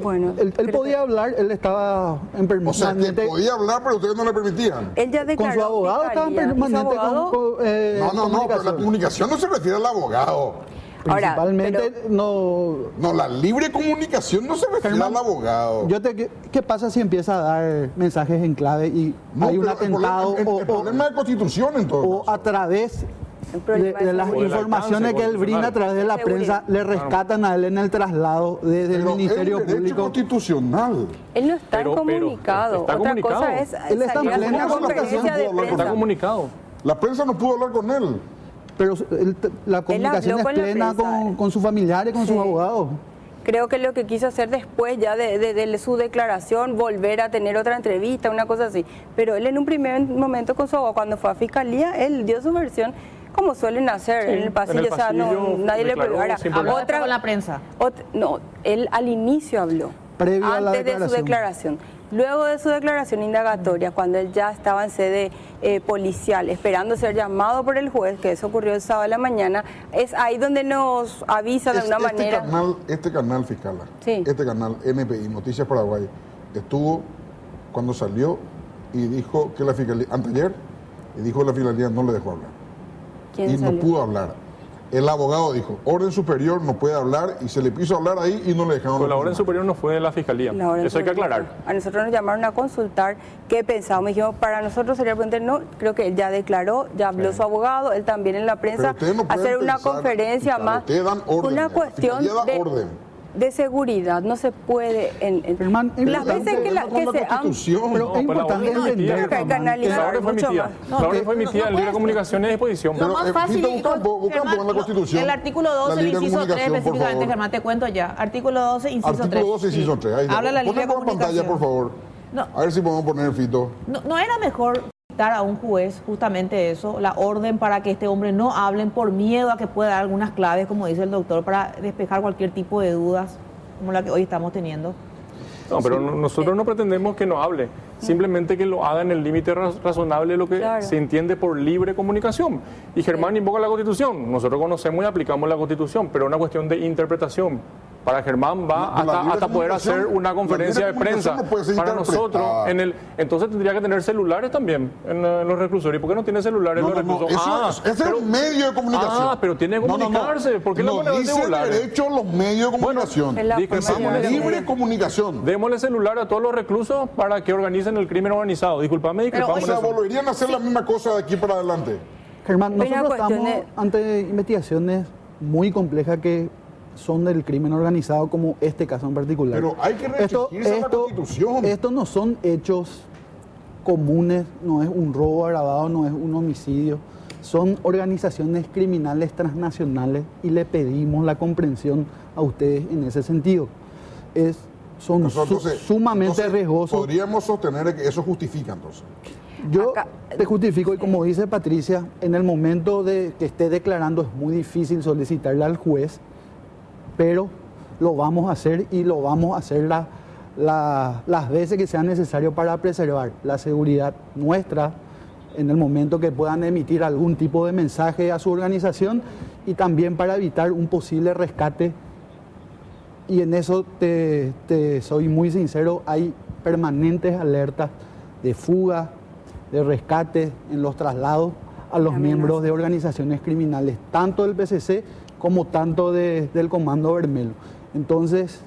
Bueno, él podía hablar, él estaba en permanente... O sea, que podía hablar, pero ustedes no le permitían. Él ya declaró. Con su abogado estaba en permanente No, pero la comunicación no se refiere al abogado. Principalmente no, la libre comunicación no se refiere al abogado. ¿Qué pasa si empieza a dar mensajes en clave y hay un atentado? El problema de Constitución, entonces. O a través de las informaciones que él brinda a través de la prensa, le rescatan a él en el traslado desde el Ministerio Público. Constitucional. Él no está comunicado. Otra cosa es él está en plena conferencia de prensa. Está comunicado. La prensa no pudo hablar con él. Pero la comunicación es plena con sus familiares, con sus abogados. creo que lo que quiso hacer después ya de su declaración, volver a tener otra entrevista, una cosa así. Pero él en un primer momento con su abogado, cuando fue a fiscalía, él dio su versión como suelen hacer Sí, en el pasillo, o sea, nadie le declaró pegara. sin problema. Otra con la prensa. No, él al inicio habló, Previo a la antes de su declaración. Luego de su declaración indagatoria, cuando él ya estaba en sede policial, esperando ser llamado por el juez, que eso ocurrió el sábado de la mañana, es ahí donde nos avisa de alguna manera. Este canal fiscal, Sí. este canal NPI, Noticias Paraguay, estuvo cuando salió y dijo que la fiscalía, anteayer, y dijo que la fiscalía no le dejó hablar. ¿Quién Y salió? no pudo hablar. El abogado dijo, orden superior no puede hablar, y se le quiso hablar ahí y no le dejaron. Pero la orden superior no fue de la fiscalía. La orden Eso hay que superior. aclarar. A nosotros nos llamaron a consultar qué pensábamos. Dijimos, para nosotros sería prudente, no, creo que él ya declaró, ya habló su abogado, él también en la prensa, Pero ustedes no pueden hacer una pensar, conferencia claro, más. ustedes dan orden, Una la cuestión fiscalía da orden. de seguridad, no se puede. Germán, Las veces que, Con se han. Constitución. Pero es importante entender, que hay que Germán, analizar La orden fue mucho emitida. más. La orden fue emitida en libre puede- comunicación y a disposición. Lo Pero, más fácil, Fito, busca un poco en la Constitución. El artículo 12, la el libre inciso 3 comunicación, por específicamente, favor. Germán, te cuento ya. Artículo 12, inciso 3. Artículo 12, inciso 3. Ahí Habla la libre Ponle por pantalla, comunicación. por favor. No. A ver si podemos poner, Fito. ¿No era mejor dar a un juez justamente eso, la orden para que este hombre no hablen por miedo a que pueda dar algunas claves, como dice el doctor, para despejar cualquier tipo de dudas como la que hoy estamos teniendo? No, pero nosotros no pretendemos que no hable, simplemente que lo haga en el límite razonable de lo que Claro. se entiende por libre comunicación. Y Germán invoca la Constitución, nosotros conocemos y aplicamos la Constitución, pero es una cuestión de interpretación. Para Germán va No, la libre hasta poder comunicación- hacer una la conferencia de libre comunicación prensa. no puede ser Para interpretada. nosotros, entonces tendría que tener celulares también en los reclusorios. ¿Por qué no tiene celulares en los reclusorios? Ese es un medio de comunicación. Pero tiene que comunicarse. ¿Por qué no le dan dice celulares? derecho los medios de comunicación. Es la Disculpe, forma Decimos de- libre comunicación. Démosle celular a todos los reclusos para que organicen el crimen organizado. Disculpame, O disculpamos. sea, volverían a hacer la misma cosa de aquí para adelante. Germán, Hay una nosotros cuestión estamos ante investigaciones muy complejas que son del crimen organizado, como este caso en particular. Pero hay que restringirse a la Constitución. Esto no son hechos comunes, no es un robo agravado, no es un homicidio. Son organizaciones criminales transnacionales y le pedimos la comprensión a ustedes en ese sentido. Son Entonces, sumamente riesgosos. Podríamos sostener que eso justifica entonces. Yo Acá- te justifico, y como dice Patricia, en el momento de que esté declarando es muy difícil solicitarle al juez, pero lo vamos a hacer y lo vamos a hacer las veces que sea necesario para preservar la seguridad nuestra en el momento que puedan emitir algún tipo de mensaje a su organización y también para evitar un posible rescate. Y en eso te soy muy sincero, hay permanentes alertas de fuga, de rescate en los traslados a los miembros de organizaciones criminales, tanto del PCC como tanto del Comando Vermelo. Entonces,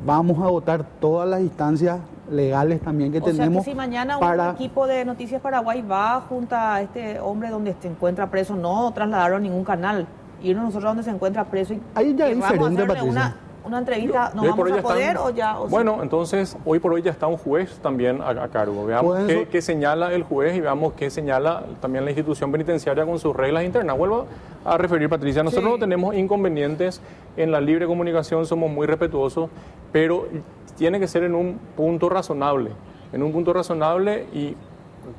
vamos a agotar todas las instancias legales también que O sea tenemos que si mañana para... un equipo de Noticias Paraguay va junto a este hombre donde se encuentra preso, no trasladarlo a ningún canal, irnos nosotros donde se encuentra preso y Ahí ya es vamos a diferente, hacerle Patricia. una entrevista, ¿no Y hoy por vamos hoy a ya poder están- o ya? O sí? Bueno, entonces hoy por hoy ya está un juez también a cargo. Veamos Pueden- qué señala el juez y veamos qué señala también la institución penitenciaria con sus reglas internas. Vuelvo a referir, Patricia, nosotros no tenemos inconvenientes en la libre comunicación, somos muy respetuosos, pero tiene que ser en un punto razonable. En un punto razonable, y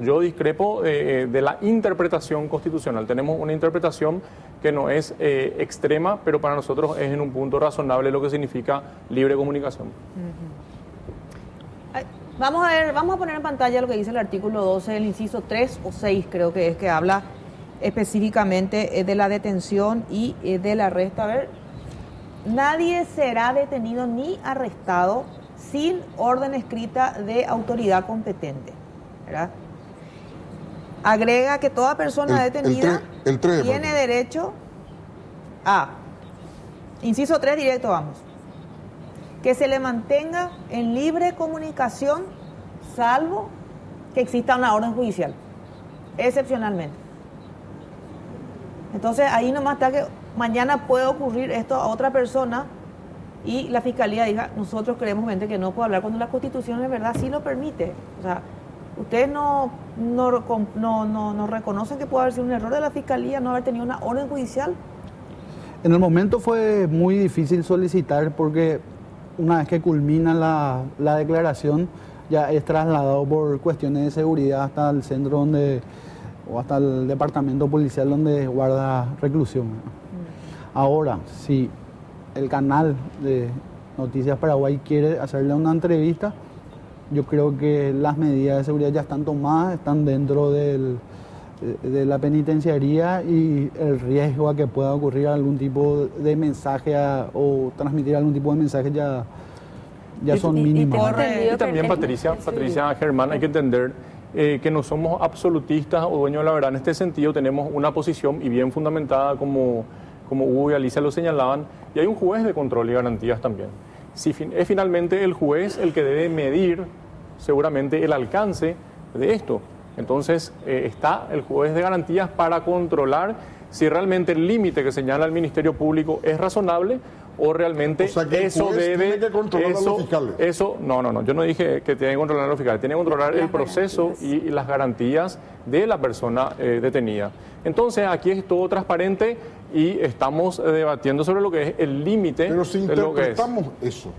yo discrepo de la interpretación constitucional. Tenemos una interpretación que no es extrema, pero para nosotros es en un punto razonable lo que significa libre comunicación. Ay, vamos a poner en pantalla lo que dice el artículo 12, el inciso 3 o 6 creo que es, que habla específicamente de la detención y del arresto. A ver, nadie será detenido ni arrestado sin orden escrita de autoridad competente, ¿verdad? Agrega que toda persona detenida el tres, tiene Martín. derecho a, inciso 3 directo vamos, que se le mantenga en libre comunicación salvo que exista una orden judicial, excepcionalmente. Entonces ahí nomás está que mañana puede ocurrir esto a otra persona y la fiscalía diga, nosotros creemos gente que no puede hablar cuando la Constitución de verdad sí lo permite. O sea, ustedes no reconocen que puede haber sido un error de la fiscalía no haber tenido una orden judicial. En el momento fue muy difícil solicitar porque una vez que culmina la declaración ya es trasladado por cuestiones de seguridad hasta el centro o hasta el departamento policial donde guarda reclusión. Ahora, si el canal de Noticias Paraguay quiere hacerle una entrevista, yo creo que las medidas de seguridad ya están tomadas, están dentro de la penitenciaría y el riesgo a que pueda ocurrir algún tipo de mensaje o transmitir algún tipo de mensaje ya son mínimos. Y también, Patricia Germán, hay que entender que no somos absolutistas o dueños de la verdad. En este sentido tenemos una posición y bien fundamentada como Hugo y Alicia lo señalaban, y hay un juez de control y garantías también. Es finalmente el juez el que debe medir seguramente el alcance de esto. Entonces está el juez de garantías para controlar si realmente el límite que señala el Ministerio Público es razonable o realmente eso debe... Tiene que controlar a los fiscales. No, yo no dije que tiene que controlar a los fiscales, tiene que controlar el proceso y las garantías de la persona detenida. Entonces aquí es todo transparente y estamos debatiendo sobre lo que es el límite de lo que es. Pero si interpretamos eso,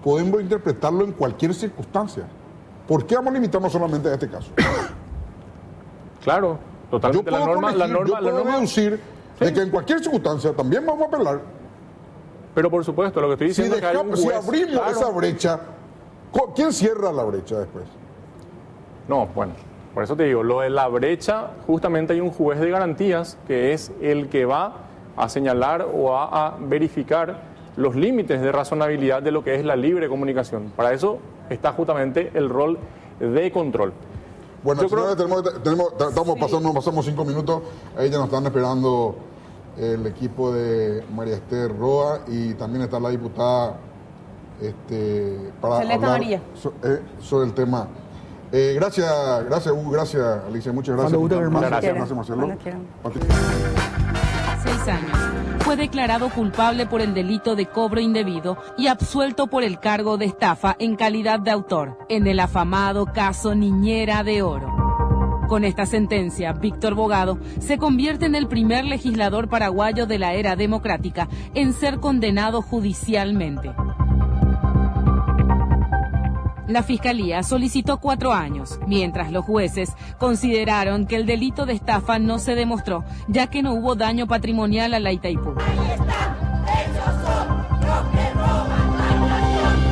podemos interpretarlo en cualquier circunstancia. ¿Por qué vamos a limitarnos solamente a este caso? Claro, totalmente. Yo puedo deducir de que en cualquier circunstancia también vamos a apelar. Pero por supuesto, lo que estoy diciendo es que hay un juez, si abrimos esa brecha, ¿quién cierra la brecha después? No, bueno, por eso te digo, lo de la brecha, justamente hay un juez de garantías que es el que va a señalar o a verificar los límites de razonabilidad de lo que es la libre comunicación. Para eso está justamente el rol de control. Bueno, señores, pasamos 5 minutos, ahí ya nos están esperando el equipo de María Esther Roa y también está la diputada para Celeste hablar sobre el tema. Gracias Hugo, gracias Alicia, muchas gracias. Gracias Marcelo. 6 años. Fue declarado culpable por el delito de cobro indebido y absuelto por el cargo de estafa en calidad de autor en el afamado caso Niñera de Oro. Con esta sentencia, Víctor Bogado se convierte en el primer legislador paraguayo de la era democrática en ser condenado judicialmente. La Fiscalía solicitó 4 años, mientras los jueces consideraron que el delito de estafa no se demostró, ya que no hubo daño patrimonial a la Itaipú. Ahí está, ellos son los que roban la nación.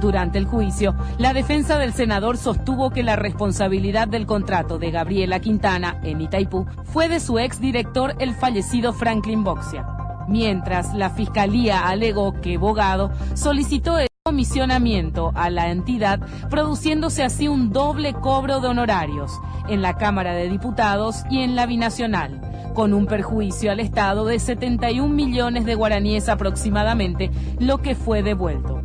Durante el juicio, la defensa del senador sostuvo que la responsabilidad del contrato de Gabriela Quintana en Itaipú fue de su exdirector, el fallecido Franklin Boxia, mientras la Fiscalía alegó que Bogado solicitó el comisionamiento a la entidad, produciéndose así un doble cobro de honorarios en la Cámara de Diputados y en la Binacional, con un perjuicio al Estado de 71 millones de guaraníes aproximadamente, lo que fue devuelto.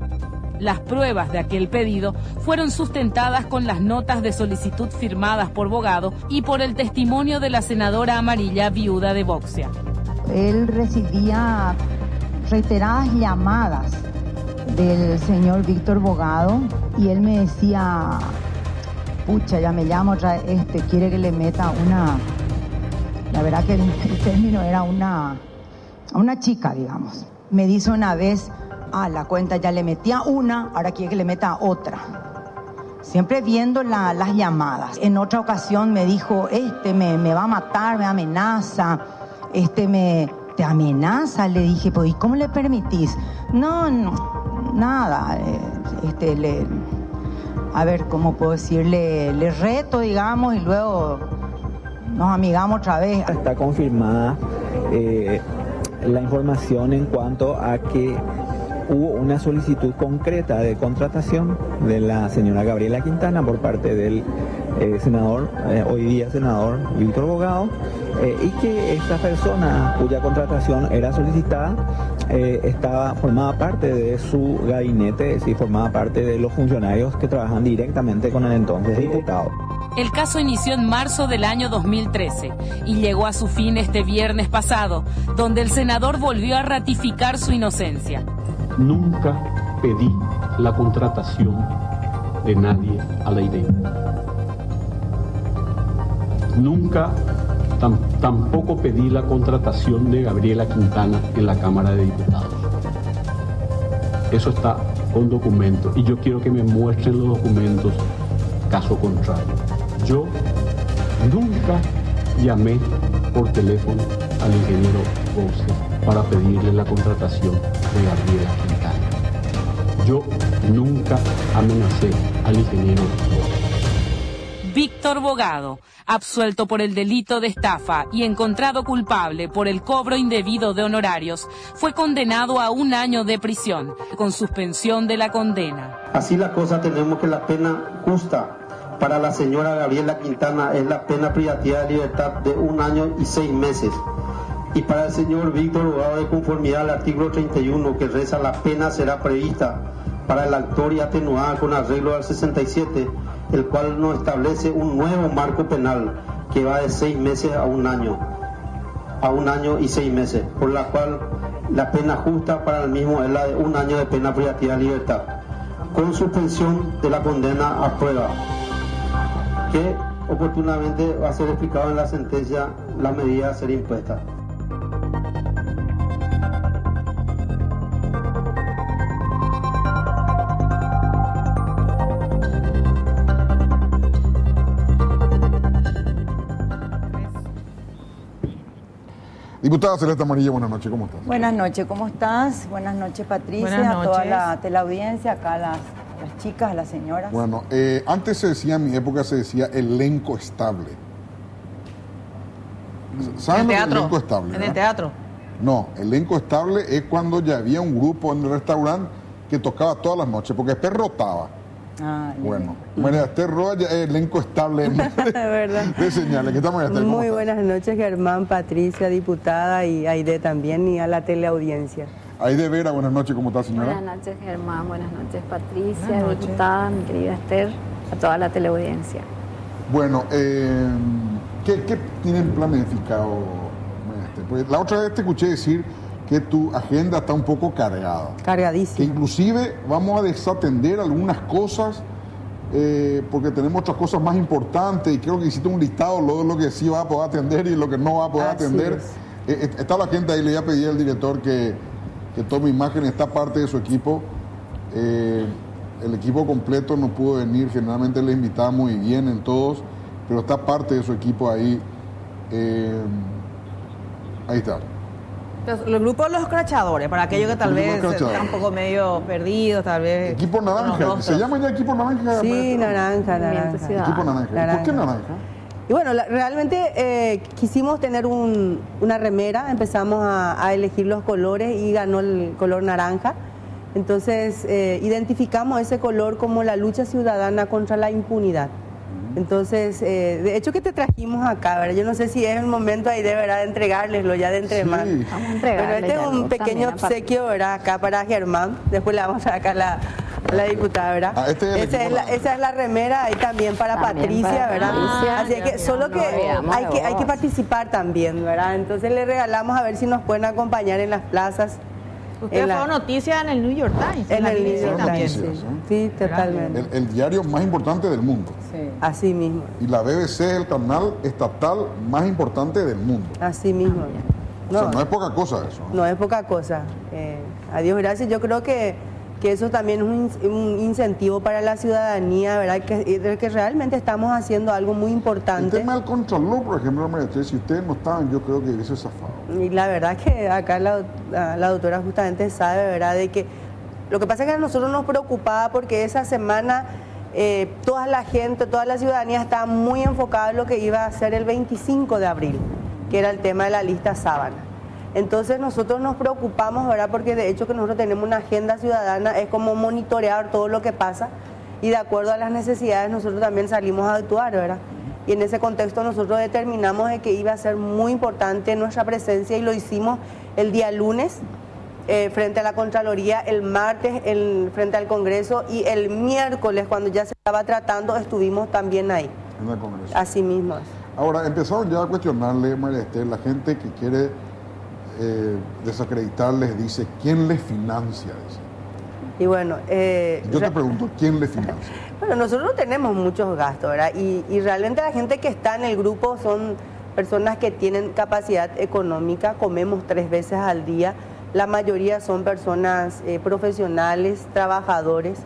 Las pruebas de aquel pedido fueron sustentadas con las notas de solicitud firmadas por Bogado y por el testimonio de la senadora amarilla viuda de Boxia. Él recibía reiteradas llamadas del señor Víctor Bogado y él me decía, pucha, ya me llamo otra vez, quiere que le meta una, la verdad que el término era una chica, digamos. Me dice una vez, la cuenta ya le metía una, ahora quiere que le meta otra. Siempre viendo las llamadas. En otra ocasión me dijo, me va a matar, me amenaza, te amenaza, le dije, pues, ¿y cómo le permitís? No, nada, a ver, ¿cómo puedo decirle? Le reto, digamos, y luego nos amigamos otra vez. Está confirmada la información en cuanto a que hubo una solicitud concreta de contratación de la señora Gabriela Quintana por parte del senador, hoy día senador Víctor Bogado, y que esta persona cuya contratación era solicitada formaba parte de su gabinete, es decir, formaba parte de los funcionarios que trabajan directamente con el entonces diputado. El caso inició en marzo del año 2013 y llegó a su fin este viernes pasado, donde el senador volvió a ratificar su inocencia. Nunca pedí la contratación de nadie a la IDEI. Nunca Tampoco pedí la contratación de Gabriela Quintana en la Cámara de Diputados. Eso está con documentos y yo quiero que me muestren los documentos caso contrario. Yo nunca llamé por teléfono al ingeniero Bose para pedirle la contratación de Gabriela Quintana. Yo nunca amenacé al ingeniero Bose. Víctor Bogado, absuelto por el delito de estafa y encontrado culpable por el cobro indebido de honorarios, fue condenado a 1 año de prisión, con suspensión de la condena. Así la cosa, tenemos que la pena justa para la señora Gabriela Quintana es la pena privativa de libertad de 1 año y 6 meses. Y para el señor Víctor Bogado, de conformidad al artículo 31, que reza: la pena será prevista para el autor y atenuada con arreglo al 67, el cual nos establece un nuevo marco penal que va de 6 meses a 1 año, a 1 año y 6 meses, por la cual la pena justa para el mismo es la de 1 año de pena privativa de libertad, con suspensión de la condena a prueba, que oportunamente va a ser explicado en la sentencia la medida a ser impuesta. Diputada Celeste Amarilla, buenas noches, ¿cómo estás? Buenas noches, ¿cómo estás? Buenas noches, Patricia, Buenas a toda noches. la teleaudiencia, acá a las chicas, a las señoras. Bueno, antes se decía, en mi época se decía elenco estable. ¿Saben lo que es elenco estable? ¿En el verdad? teatro? No, elenco estable es cuando ya había un grupo en el restaurante que tocaba todas las noches, porque después rotaba. Ah, Bueno, María Esther Roa ya es elenco estable ¿Verdad? de señales. ¿Qué tal, María Esther? ¿Cómo Muy estás? buenas noches, Germán, Patricia, diputada, y Aide también, y a la teleaudiencia. Aide Vera, buenas noches, ¿cómo está, señora? Buenas noches, Germán. Buenas noches, Patricia, Buenas noches. diputada, mi querida Esther, a toda la teleaudiencia. Bueno, ¿qué tienen planificado, María Esther? Porque la otra vez te escuché decir que tu agenda está un poco cargada. Cargadísima. Que inclusive vamos a desatender algunas cosas porque tenemos otras cosas más importantes y creo que hiciste un listado de lo que sí va a poder atender y lo que no va a poder Así atender. Está la gente ahí, le voy a pedir al director que tome imagen, está parte de su equipo. El equipo completo no pudo venir, generalmente le invitamos y vienen todos, pero está parte de su equipo ahí. Ahí está. Entonces, el grupo de los escrachadores, para aquellos que tal El grupo de vez los están un poco medio perdidos, tal vez. Equipo naranja, ¿se llama ya equipo naranja? Sí, naranja. Equipo naranja. ¿Por qué naranja? Y bueno, realmente quisimos tener una remera, empezamos a elegir los colores y ganó el color naranja. Entonces identificamos ese color como la lucha ciudadana contra la impunidad. Entonces, de hecho que te trajimos acá, ¿verdad? Yo no sé si es el momento ahí de verdad de entregárleslo ya de entre manos. Vamos a entregarle. Bueno, este es un pequeño obsequio, ¿verdad? Acá para Germán. Después le vamos a sacar a la diputada, ¿verdad? Ah, este es el equipo esa es la remera ahí también para También Patricia, para ¿verdad? Patricia. Así que solo que hay que participar también, ¿verdad? Entonces le regalamos a ver si nos pueden acompañar en las plazas. Ustedes fueron noticias en el New York Times. En el New York también. Times, sí, totalmente. El diario más importante del mundo. Sí. Así mismo. Y la BBC es el canal estatal más importante del mundo. Así mismo. O sea, no es poca cosa eso. No es poca cosa. A Dios gracias. Yo creo que eso también es un incentivo para la ciudadanía, ¿verdad? Que realmente estamos haciendo algo muy importante. El tema del Contralor, por ejemplo, María Esther, si ustedes no estaban, yo creo que hubiese zafado. Y la verdad que acá la doctora justamente sabe, ¿verdad? De que lo que pasa es que a nosotros nos preocupaba porque esa semana toda la gente, toda la ciudadanía estaba muy enfocada en lo que iba a ser el 25 de abril, que era el tema de la lista sábana. Entonces nosotros nos preocupamos, ¿verdad? Porque de hecho que nosotros tenemos una agenda ciudadana, es como monitorear todo lo que pasa y de acuerdo a las necesidades nosotros también salimos a actuar, ¿verdad? Y en ese contexto nosotros determinamos de que iba a ser muy importante nuestra presencia y lo hicimos el día lunes frente a la Contraloría, el martes frente al Congreso y el miércoles cuando ya se estaba tratando estuvimos también ahí. En el Congreso. Así mismo. Ahora, empezaron ya a cuestionarle, María Esther, la gente que quiere desacreditarles, dice, ¿quién les financia? Dice. Y bueno, yo te pregunto, ¿quién les financia? Bueno, nosotros no tenemos muchos gastos, ¿verdad? Y realmente la gente que está en el grupo son personas que tienen capacidad económica, comemos 3 veces al día, la mayoría son personas profesionales, trabajadores,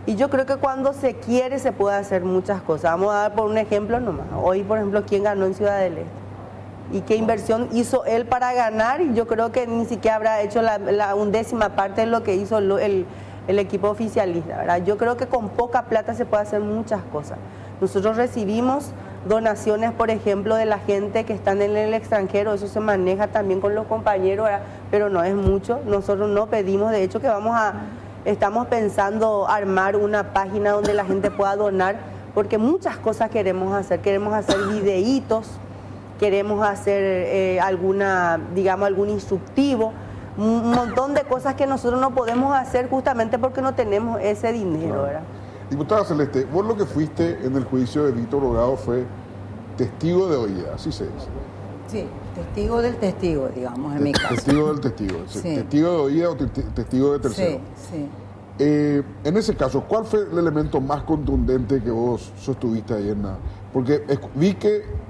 y yo creo que cuando se quiere se puede hacer muchas cosas. Vamos a dar por un ejemplo nomás. Hoy, por ejemplo, ¿quién ganó en Ciudad del Este? ¿Y qué inversión hizo él para ganar? Y yo creo que ni siquiera habrá hecho la 1/10 parte de lo que hizo el equipo oficialista, ¿verdad? Yo creo que con poca plata se puede hacer muchas cosas. Nosotros recibimos donaciones, por ejemplo, de la gente que están en el extranjero, eso se maneja también con los compañeros, ¿verdad? Pero no es mucho. Nosotros no pedimos, de hecho que estamos pensando armar una página donde la gente pueda donar, porque muchas cosas queremos hacer videitos, queremos hacer algún instructivo, un montón de cosas que nosotros no podemos hacer justamente porque no tenemos ese dinero, ¿verdad? Diputada Celeste, vos lo que fuiste en el juicio de Víctor Bogado fue testigo de oída, así se dice. Sí, testigo del testigo, digamos, en mi caso. Testigo del testigo, sí. Testigo de oída o testigo de tercero. Sí. En ese caso, ¿cuál fue el elemento más contundente que vos sostuviste ahí en la...? Porque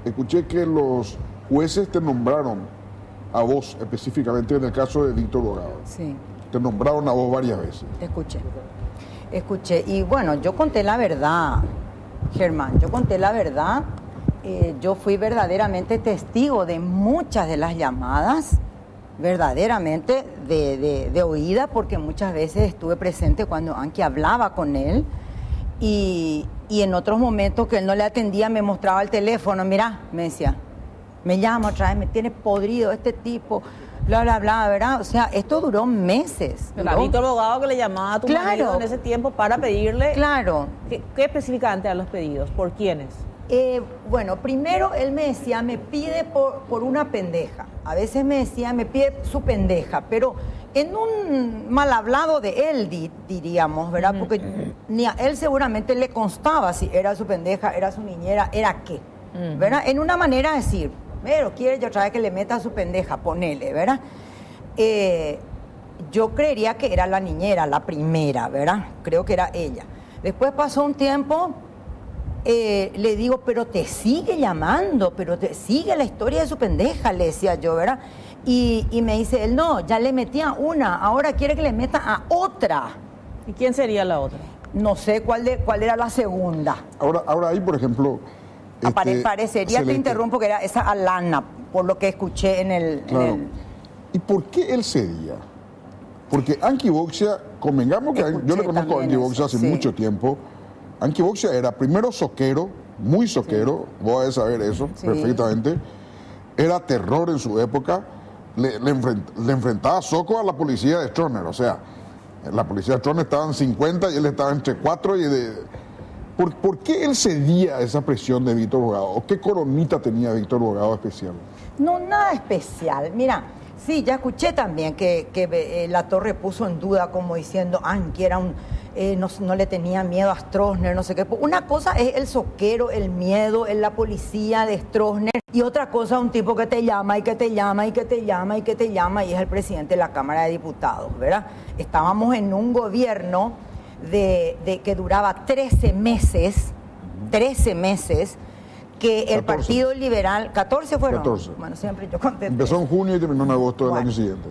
escuché que los jueces te nombraron a vos específicamente en el caso de Víctor Bogado. Sí. Te nombraron a vos varias veces. Escuché. Y bueno, yo conté la verdad, Germán, yo fui verdaderamente testigo de muchas de las llamadas, verdaderamente de oída, porque muchas veces estuve presente cuando Anki hablaba con él y en otros momentos que él no le atendía me mostraba el teléfono, mirá, me decía, me llama otra vez, me tiene podrido este tipo, bla, bla, bla, ¿verdad? O sea, esto duró meses. Pero a Víctor Bogado que le llamaba a tu marido en ese tiempo para pedirle... Claro. ¿Qué específicamente eran los pedidos? ¿Por quiénes? Bueno, primero él me decía, me pide por una pendeja. A veces me decía, me pide su pendeja, pero en un mal hablado de él, diríamos, ¿verdad? Porque ni a él seguramente le constaba si era su pendeja, era su niñera, era qué, ¿verdad? En una manera de decir, pero quiere yo otra vez que le meta a su pendeja, ponele, ¿verdad? Yo creería que era la niñera, la primera, ¿verdad? Creo que era ella. Después pasó un tiempo... le digo, pero te sigue llamando, pero te sigue la historia de su pendeja, le decía yo, ¿verdad? Y me dice él, no, ya le metía una, ahora quiere que le meta a otra. ¿Y quién sería la otra? No sé cuál era la segunda. Ahora ahí, por ejemplo... Parecería, te interrumpo, que era esa Alana, por lo que escuché en el... Claro. ¿Y por qué él cedía? Porque Anki Boxia, convengamos que yo le conozco a Anki Boxia hace mucho tiempo. Anki Boxia era primero soquero, muy soquero, vos vas a saber eso perfectamente. Era terror en su época. Le enfrentaba soco a la policía de Stroessner. O sea, la policía de Stroessner estaba en 50 y él estaba entre 4 y ¿Por qué él cedía a esa presión de Víctor Bogado? ¿O qué coronita tenía Víctor Bogado especial? No, nada especial. Mira, sí, ya escuché también que La Torre puso en duda como diciendo, Anki era no le tenía miedo a Stroessner, no sé qué. Una cosa es el soquero, el miedo, la policía de Stroessner, y otra cosa un tipo que te llama y que te llama y que te llama y que te llama y es el presidente de la Cámara de Diputados, ¿verdad? Estábamos en un gobierno de que duraba 13 meses, que el 14. Partido Liberal, 14 fueron. 14. Bueno, siempre yo conté. Empezó en junio y terminó en agosto del año siguiente.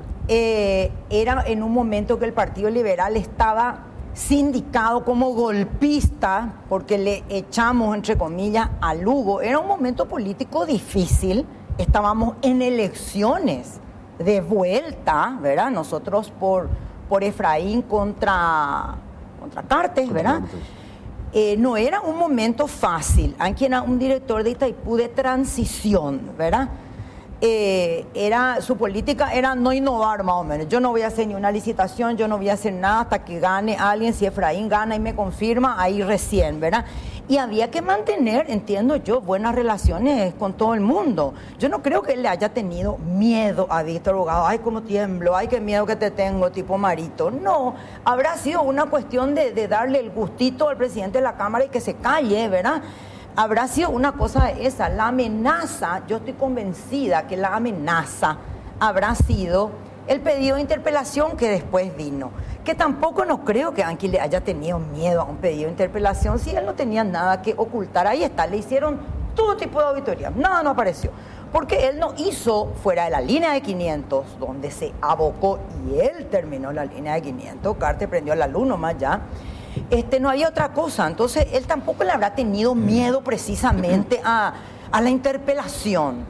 Era en un momento que el Partido Liberal estaba sindicado como golpista, porque le echamos, entre comillas, a Lugo. Era un momento político difícil, estábamos en elecciones de vuelta, ¿verdad? Nosotros por Efraín contra Cartes, ¿verdad? No era un momento fácil. Anki era un director de Itaipú de transición, ¿verdad? Su política era no innovar, más o menos. Yo no voy a hacer ni una licitación, yo no voy a hacer nada hasta que gane alguien. Si Efraín gana y me confirma, ahí recién, ¿verdad? Y había que mantener, entiendo yo, buenas relaciones con todo el mundo. Yo no creo que él le haya tenido miedo a Víctor Bogado. Ay, cómo tiemblo, ay, qué miedo que te tengo, tipo Marito. No, habrá sido una cuestión de darle el gustito al presidente de la Cámara y que se calle, ¿verdad? Habrá sido una cosa esa. La amenaza, yo estoy convencida que la amenaza habrá sido el pedido de interpelación que después vino. Que tampoco no creo que Anki le haya tenido miedo a un pedido de interpelación, si él no tenía nada que ocultar. Ahí está, le hicieron todo tipo de auditoría, nada no apareció. porque él no hizo fuera de la línea de 500, donde se abocó y él terminó la línea de 500, Carte prendió la luz nomás ya. No había otra cosa, entonces él tampoco le habrá tenido miedo precisamente a la interpelación.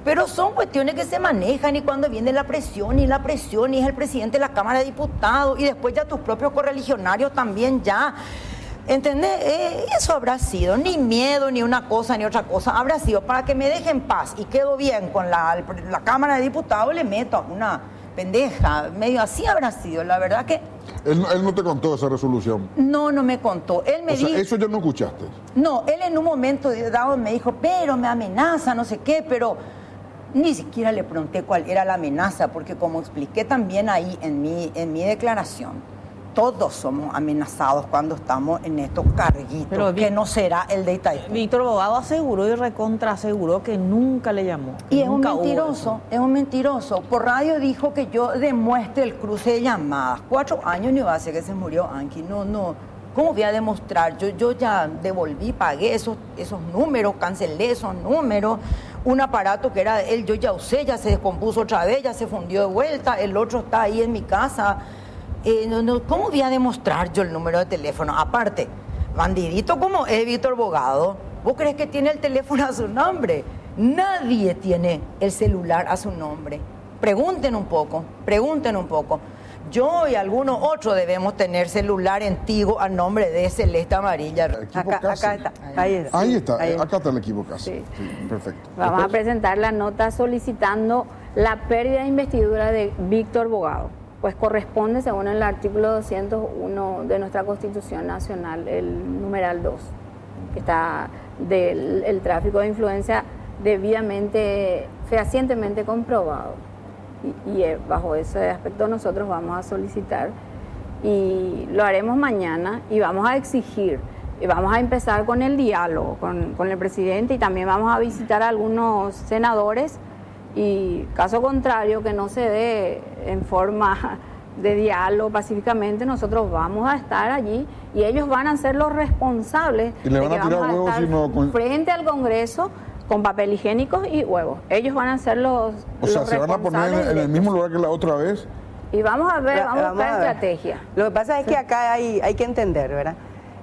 Pero son cuestiones que se manejan y cuando viene la presión y es el presidente de la Cámara de Diputados y después ya tus propios correligionarios también ya, ¿entendés? Eso habrá sido, ni miedo, ni una cosa, ni otra cosa, habrá sido para que me dejen paz y quedo bien con la Cámara de Diputados, le meto a una pendeja, medio así habrá sido, la verdad que... Él no te contó esa resolución. No me contó. Él me dijo... Eso ya no escuchaste. No, él en un momento dado me dijo, pero me amenaza, no sé qué, pero ni siquiera le pregunté cuál era la amenaza, porque como expliqué también ahí en mi declaración, todos somos amenazados cuando estamos en estos carguitos, pero que no será el de Itaipú. Víctor Bogado aseguró y recontra aseguró que nunca le llamó. Y es un mentiroso. Por radio dijo que yo demuestre el cruce de llamadas. 4 años no iba a ser que se murió Anki. No. ¿Cómo voy a demostrar? Yo ya devolví, pagué esos números, cancelé esos números. Un aparato que era de él, yo ya usé, ya se descompuso otra vez, ya se fundió de vuelta. El otro está ahí en mi casa. ¿Cómo voy a demostrar yo el número de teléfono? Aparte, bandidito como es Víctor Bogado, ¿vos crees que tiene el teléfono a su nombre? Nadie tiene el celular a su nombre. Pregunten un poco. Yo y algunos otros debemos tener celular antiguo a nombre de Celeste Amarilla. Acá está. Ahí está. Acá está el equipo casi. Sí, perfecto. Vamos a presentar la nota solicitando la pérdida de investidura de Víctor Bogado. Pues corresponde, según el artículo 201 de nuestra Constitución Nacional, el numeral 2, que está del tráfico de influencia debidamente, fehacientemente comprobado. Y bajo ese aspecto nosotros vamos a solicitar y lo haremos mañana y vamos a exigir, y vamos a empezar con el diálogo con el presidente y también vamos a visitar a algunos senadores y caso contrario que no se dé en forma de diálogo pacíficamente, nosotros vamos a estar allí y ellos van a ser los responsables y le van de a que tirar vamos huevos a estar frente al Congreso con papel higiénico y huevos. Ellos van a ser los se van a poner en el mismo lugar que la otra vez. Y vamos a ver, vamos a buscar estrategia. Lo que pasa es que acá hay que entender, ¿verdad?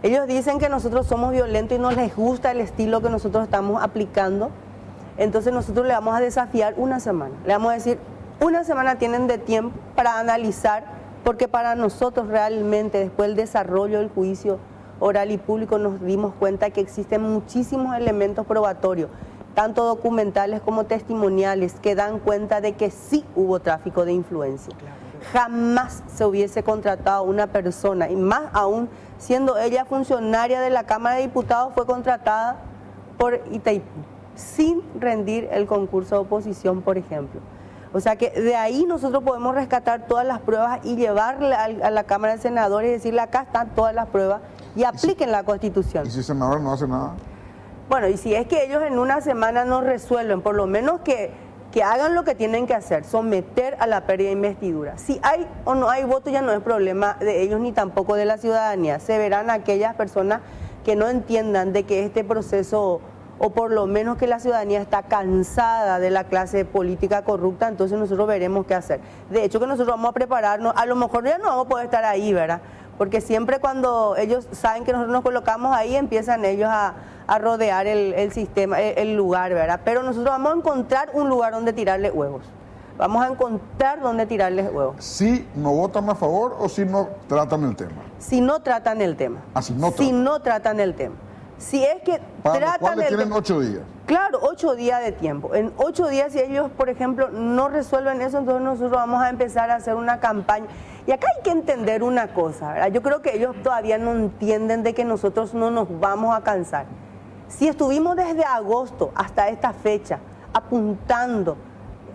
Ellos dicen que nosotros somos violentos y no les gusta el estilo que nosotros estamos aplicando. Entonces nosotros le vamos a desafiar una semana. Le vamos a decir, una semana tienen de tiempo para analizar, porque para nosotros realmente, después del desarrollo del juicio oral y público, nos dimos cuenta que existen muchísimos elementos probatorios, tanto documentales como testimoniales, que dan cuenta de que sí hubo tráfico de influencia. Jamás se hubiese contratado una persona, y más aún siendo ella funcionaria de la Cámara de Diputados, fue contratada por Itaipú, sin rendir el concurso de oposición, por ejemplo. O sea que de ahí nosotros podemos rescatar todas las pruebas y llevarle a la Cámara de Senadores y decirle, acá están todas las pruebas y apliquen la Constitución. ¿Y si el senador no hace nada? Bueno, y si es que ellos en una semana no resuelven, por lo menos que hagan lo que tienen que hacer, someter a la pérdida de investidura. Si hay o no hay voto ya no es problema de ellos ni tampoco de la ciudadanía. Se verán aquellas personas que no entiendan de que este proceso, o por lo menos que la ciudadanía está cansada de la clase política corrupta, entonces nosotros veremos qué hacer. De hecho que nosotros vamos a prepararnos, a lo mejor ya no vamos a poder estar ahí, ¿verdad? Porque siempre cuando ellos saben que nosotros nos colocamos ahí, empiezan ellos a rodear el sistema, el lugar, ¿verdad? Pero nosotros vamos a encontrar un lugar donde tirarle huevos. Vamos a encontrar donde tirarles huevos. ¿Si no votan a favor o si no tratan el tema? Si no tratan el tema. Si no tratan el tema. Si es que tratan el tema. Tienen 8 días. Claro, 8 días de tiempo. En 8 días, si ellos, por ejemplo, no resuelven eso, entonces nosotros vamos a empezar a hacer una campaña. Y acá hay que entender una cosa, ¿verdad? Yo creo que ellos todavía no entienden de que nosotros no nos vamos a cansar. Si estuvimos desde agosto hasta esta fecha apuntando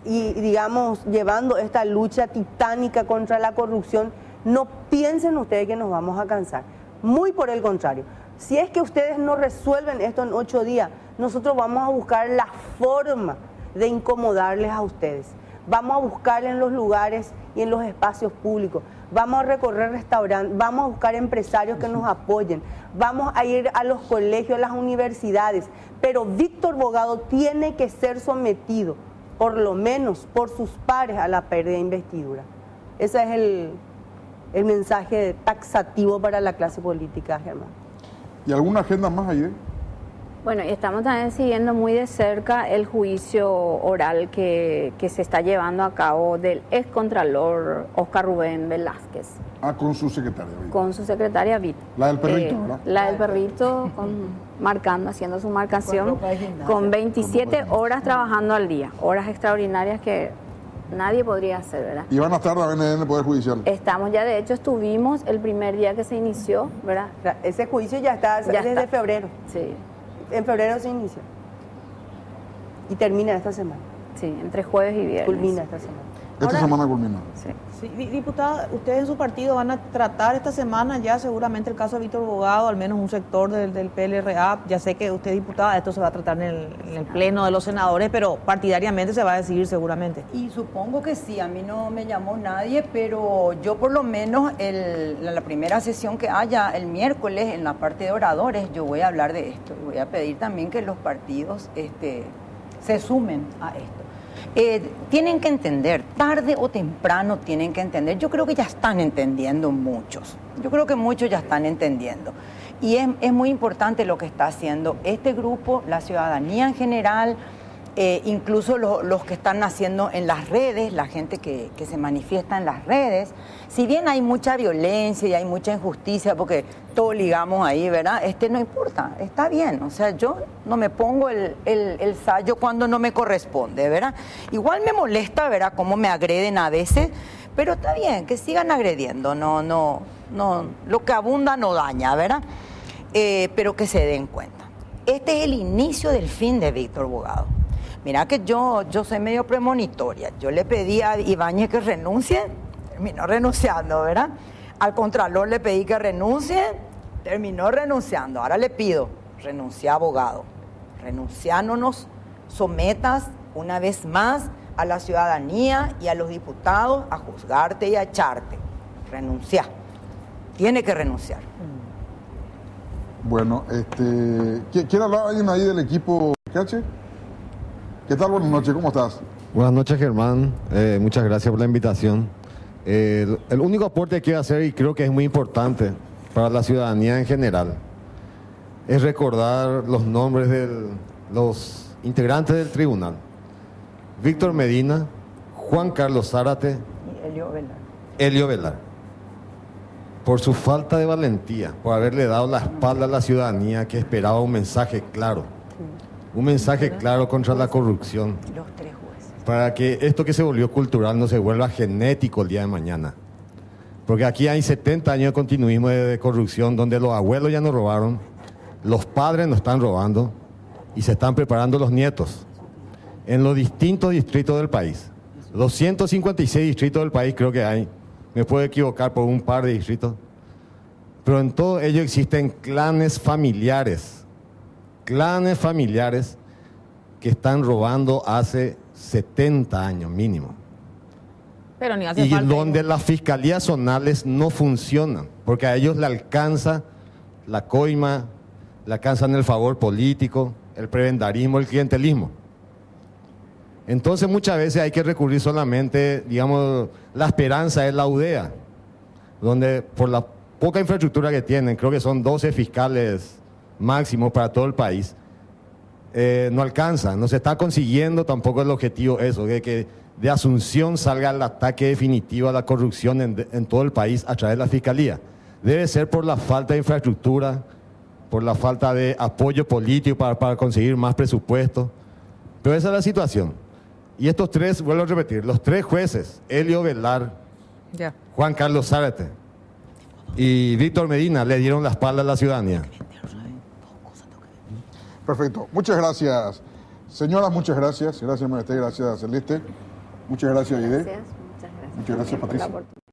y, digamos, llevando esta lucha titánica contra la corrupción, no piensen ustedes que nos vamos a cansar. Muy por el contrario. Si es que ustedes no resuelven esto en 8 días, nosotros vamos a buscar la forma de incomodarles a ustedes. Vamos a buscarles en los lugares y en los espacios públicos. Vamos a recorrer restaurantes, vamos a buscar empresarios que nos apoyen, vamos a ir a los colegios, a las universidades, pero Víctor Bogado tiene que ser sometido, por lo menos por sus pares, a la pérdida de investidura. Ese es el mensaje taxativo para la clase política, Germán. ¿Y alguna agenda más, Aide? Bueno, y estamos también siguiendo muy de cerca el juicio oral que se está llevando a cabo del excontralor Oscar Rubén Velázquez. Ah, con su secretaria. Con su secretaria Vita. La del perrito, ¿verdad? La del perrito, haciendo su marcación, con 27 horas trabajando al día, horas extraordinarias que nadie podría hacer, ¿verdad? Y van a estar también en el Poder Judicial. Estamos ya, de hecho, estuvimos el primer día que se inició, ¿verdad? Ese juicio ya está desde febrero. Sí. En febrero se inicia. Y termina esta semana. Sí, entre jueves y viernes. Culmina esta semana. Esta semana culmina. Sí. Diputada, ustedes en su partido van a tratar esta semana ya seguramente el caso de Víctor Bogado, al menos un sector del PLRA. Ya sé que usted, diputada, esto se va a tratar en el pleno de los senadores, pero partidariamente se va a decidir seguramente. Y supongo que sí, a mí no me llamó nadie, pero yo por lo menos la primera sesión que haya el miércoles en la parte de oradores, yo voy a hablar de esto y voy a pedir también que los partidos se sumen a esto. Tienen que entender, tarde o temprano tienen que entender. Yo creo que ya están entendiendo muchos. Yo creo que muchos ya están entendiendo. Y es muy importante lo que está haciendo este grupo, la ciudadanía en general, incluso los que están haciendo en las redes, la gente que se manifiesta en las redes. Si bien hay mucha violencia y hay mucha injusticia, porque todo ligamos ahí, ¿verdad? No importa, está bien. O sea, yo no me pongo el sayo cuando no me corresponde, ¿verdad? Igual me molesta, ¿verdad?, cómo me agreden a veces, pero está bien, que sigan agrediendo. No, lo que abunda no daña, ¿verdad? Pero que se den cuenta. Este es el inicio del fin de Víctor Bogado. Mira que yo soy medio premonitoria. Yo le pedí a Ibáñez que renuncie, terminó renunciando, ¿verdad? Al Contralor le pedí que renuncie, terminó renunciando. Ahora le pido, renuncia, Bogado. Renuncia, no nos sometas una vez más a la ciudadanía y a los diputados a juzgarte y a echarte. Renuncia. Tiene que renunciar. Bueno, ¿quiere hablar alguien ahí del equipo Cache? ¿Qué tal? Buenas noches, ¿cómo estás? Buenas noches, Germán. Muchas gracias por la invitación. El único aporte que quiero hacer, y creo que es muy importante para la ciudadanía en general, es recordar los nombres de los integrantes del tribunal. Víctor Medina, Juan Carlos Zárate y Elio Velar. Por su falta de valentía, por haberle dado la espalda a la ciudadanía que esperaba un mensaje claro. Un mensaje claro contra la corrupción. Los tres jueces. Para que esto que se volvió cultural no se vuelva genético el día de mañana. Porque aquí hay 70 años de continuismo de corrupción donde los abuelos ya nos robaron, los padres nos están robando y se están preparando los nietos. En los distintos distritos del país. 256 distritos del país creo que hay. Me puedo equivocar por un par de distritos. Pero en todo ello existen clanes familiares que están robando hace 70 años mínimo. Pero ni hace y falta donde las fiscalías zonales no funcionan, porque a ellos le alcanza la coima, le alcanzan el favor político, el prebendarismo, el clientelismo. Entonces muchas veces hay que recurrir solamente, digamos, la esperanza es la UDEA, donde por la poca infraestructura que tienen, creo que son 12 fiscales máximo para todo el país, no alcanza, no se está consiguiendo tampoco el objetivo eso, de que de Asunción salga el ataque definitivo a la corrupción en todo el país a través de la Fiscalía. Debe ser por la falta de infraestructura, por la falta de apoyo político para conseguir más presupuesto, pero esa es la situación. Y estos tres, vuelvo a repetir, los tres jueces, Elio Velar, Juan Carlos Zárate y Víctor Medina, le dieron la espalda a la ciudadanía. Perfecto. Muchas gracias, señoras, muchas gracias. Gracias, Maestre, gracias, Celeste. Muchas gracias, Aide. Muchas gracias. Muchas gracias, Patricia.